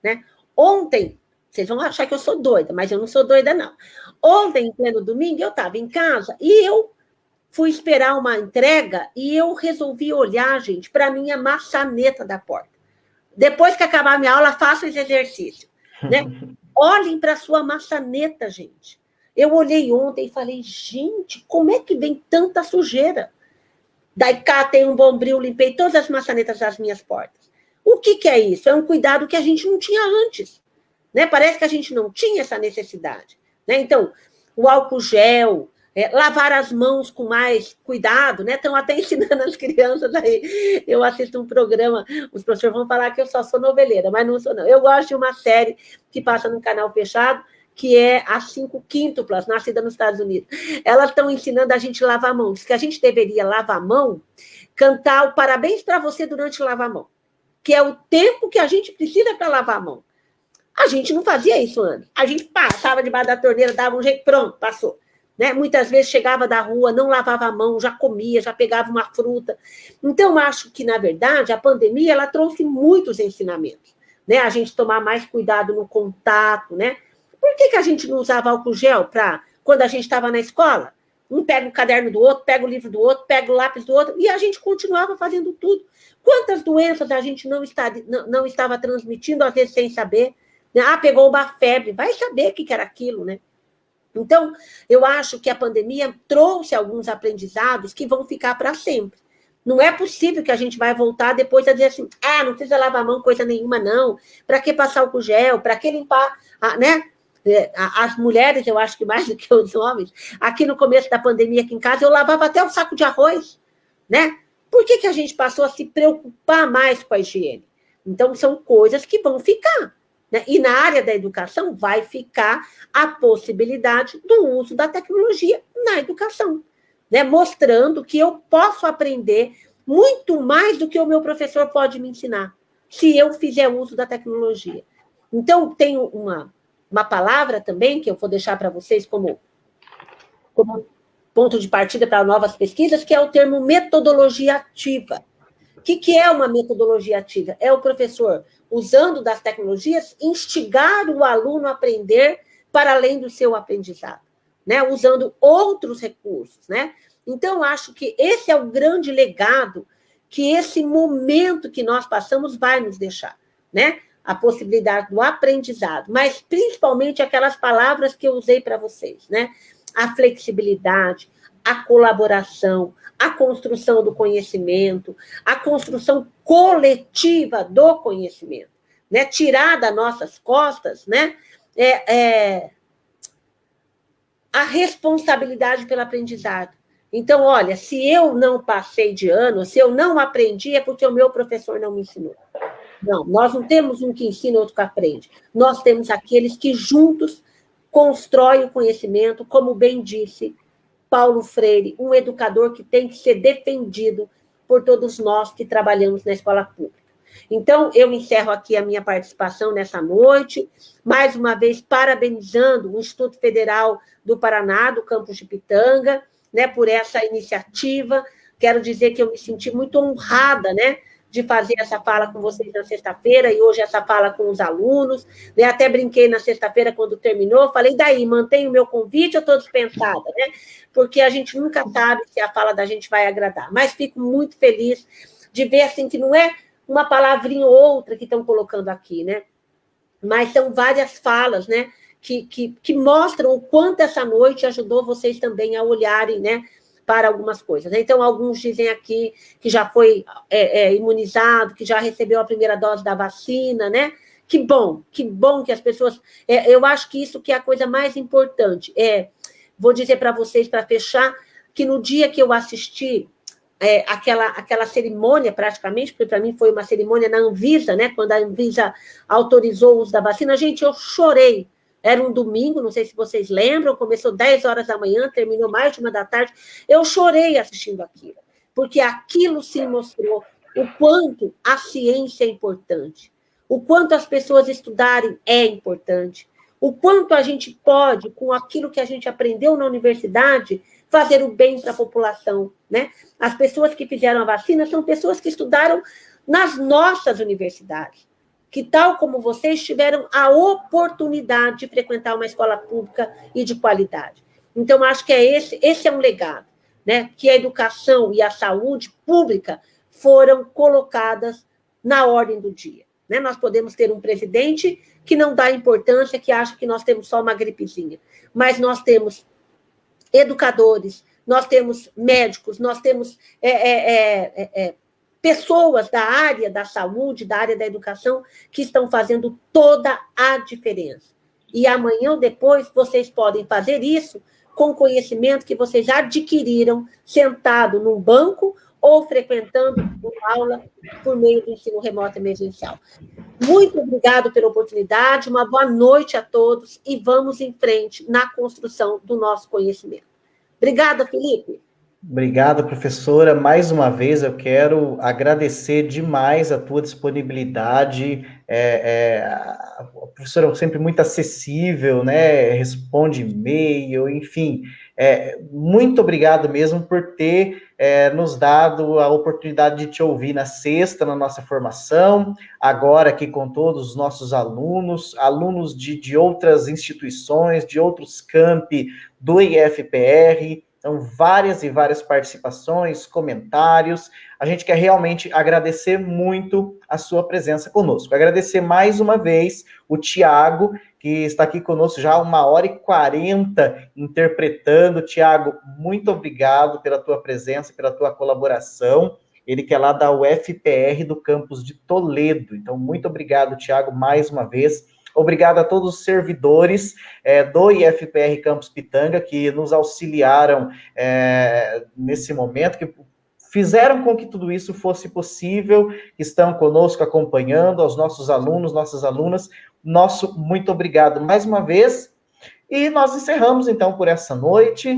Né? Ontem, vocês vão achar que eu sou doida, mas eu não sou doida, não. Ontem, em pleno domingo, eu estava em casa e eu fui esperar uma entrega e eu resolvi olhar, gente, para a minha maçaneta da porta. Depois que acabar a minha aula, façam esse exercício. Né? Olhem para a sua maçaneta, gente. Eu olhei ontem e falei, gente, como é que vem tanta sujeira? Daí cá tem um bombril, limpei todas as maçanetas das minhas portas. O que é isso? É um cuidado que a gente não tinha antes. Né? Parece que a gente não tinha essa necessidade. Né? Então, o álcool gel, lavar as mãos com mais cuidado, né? Estão até ensinando as crianças aí. Eu assisto um programa, os professores vão falar que eu só sou noveleira, mas não sou, não. Eu gosto de uma série que passa no canal fechado, que é as 5 quíntuplas, nascida nos Estados Unidos. Elas estão ensinando a gente a lavar a mão. Diz que a gente deveria lavar a mão, cantar o parabéns para você durante lavar a mão, que é o tempo que a gente precisa para lavar a mão. A gente não fazia isso antes. A gente passava debaixo da torneira, dava um jeito, pronto, passou. Né? Muitas vezes chegava da rua, não lavava a mão, já comia, já pegava uma fruta. Então, acho que, na verdade, a pandemia ela trouxe muitos ensinamentos. Né? A gente tomar mais cuidado no contato, né? Por que a gente não usava álcool gel para quando a gente estava na escola? Um pega o caderno do outro, pega o livro do outro, pega o lápis do outro, e a gente continuava fazendo tudo. Quantas doenças a gente não estava transmitindo, às vezes sem saber? Né? Ah, pegou uma febre, vai saber o que era aquilo, né? Então, eu acho que a pandemia trouxe alguns aprendizados que vão ficar para sempre. Não é possível que a gente vai voltar depois a dizer assim, não precisa lavar a mão coisa nenhuma, não. Para que passar álcool gel? Para que limpar, né? As mulheres, eu acho que mais do que os homens, aqui no começo da pandemia, aqui em casa, eu lavava até um saco de arroz, né? Por que a gente passou a se preocupar mais com a higiene? Então, são coisas que vão ficar. Né? E na área da educação vai ficar a possibilidade do uso da tecnologia na educação, né? Mostrando que eu posso aprender muito mais do que o meu professor pode me ensinar, se eu fizer uso da tecnologia. Então, tenho uma palavra também, que eu vou deixar para vocês como ponto de partida para novas pesquisas, que é o termo metodologia ativa. O que é uma metodologia ativa? É o professor, usando das tecnologias, instigar o aluno a aprender para além do seu aprendizado, né? Usando outros recursos, né? Então, acho que esse é o grande legado que esse momento que nós passamos vai nos deixar, né? A possibilidade do aprendizado, mas principalmente aquelas palavras que eu usei para vocês, né? A flexibilidade, a colaboração, a construção do conhecimento, a construção coletiva do conhecimento, né? Tirar das nossas costas, né? A responsabilidade pelo aprendizado. Então, olha, se eu não passei de ano, se eu não aprendi, é porque o meu professor não me ensinou. Não, nós não temos um que ensina e outro que aprende. Nós temos aqueles que juntos constroem o conhecimento, como bem disse Paulo Freire, um educador que tem que ser defendido por todos nós que trabalhamos na escola pública. Então, eu encerro aqui a minha participação nessa noite, mais uma vez parabenizando o Instituto Federal do Paraná, do campus de Pitanga, né, por essa iniciativa. Quero dizer que eu me senti muito honrada, né, de fazer essa fala com vocês na sexta-feira e hoje essa fala com os alunos, né? Até brinquei na sexta-feira quando terminou, falei, daí, mantenho o meu convite, eu estou dispensada, né? Porque a gente nunca sabe se a fala da gente vai agradar, mas fico muito feliz de ver, assim, que não é uma palavrinha ou outra que estão colocando aqui, né? Mas são várias falas, né? Que mostram o quanto essa noite ajudou vocês também a olharem, né? Para algumas coisas. Então, alguns dizem aqui que já foi imunizado, que já recebeu a primeira dose da vacina, né? Que bom que as pessoas... eu acho que isso que é a coisa mais importante. Vou dizer para vocês, para fechar, que no dia que eu assisti aquela cerimônia, praticamente, porque para mim foi uma cerimônia na Anvisa, né? Quando a Anvisa autorizou o uso da vacina, gente, eu chorei. Era um domingo, não sei se vocês lembram, começou 10 horas da manhã, terminou mais de 1 da tarde. Eu chorei assistindo aquilo, porque aquilo sim mostrou o quanto a ciência é importante, o quanto as pessoas estudarem é importante, o quanto a gente pode, com aquilo que a gente aprendeu na universidade, fazer o bem para a população, né? As pessoas que fizeram a vacina são pessoas que estudaram nas nossas universidades, que, tal como vocês, tiveram a oportunidade de frequentar uma escola pública e de qualidade. Então, acho que esse é um legado, né? Que a educação e a saúde pública foram colocadas na ordem do dia. Né? Nós podemos ter um presidente que não dá importância, que acha que nós temos só uma gripezinha, mas nós temos educadores, nós temos médicos, nós temos pessoas da área da saúde, da área da educação, que estão fazendo toda a diferença. E amanhã ou depois, vocês podem fazer isso com conhecimento que vocês já adquiriram sentado num banco ou frequentando uma aula por meio do ensino remoto emergencial. Muito obrigado pela oportunidade, uma boa noite a todos e vamos em frente na construção do nosso conhecimento. Obrigada, Felipe. Obrigado, professora. Mais uma vez, eu quero agradecer demais a tua disponibilidade. A professora é sempre muito acessível, né? Responde e-mail, enfim. Muito obrigado mesmo por ter nos dado a oportunidade de te ouvir na sexta, na nossa formação, agora aqui com todos os nossos alunos de outras instituições, de outros campi do IFPR. Então, várias e várias participações, comentários. A gente quer realmente agradecer muito a sua presença conosco. Agradecer mais uma vez o Tiago, que está aqui conosco já 1h40 interpretando. Tiago, muito obrigado pela tua presença, pela tua colaboração. Ele que é lá da UFPR do campus de Toledo. Então, muito obrigado, Tiago, mais uma vez. Obrigado a todos os servidores do IFPR Campus Pitanga que nos auxiliaram nesse momento, que fizeram com que tudo isso fosse possível, que estão conosco acompanhando, aos nossos alunos, nossas alunas, nosso muito obrigado mais uma vez. E nós encerramos, então, por essa noite,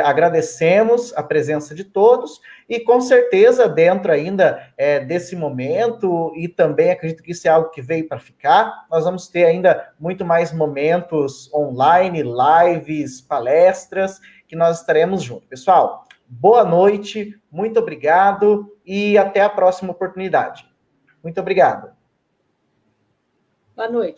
agradecemos a presença de todos, e com certeza, dentro ainda desse momento, e também acredito que isso é algo que veio para ficar, nós vamos ter ainda muito mais momentos online, lives, palestras, que nós estaremos juntos. Pessoal, boa noite, muito obrigado, e até a próxima oportunidade. Muito obrigado. Boa noite.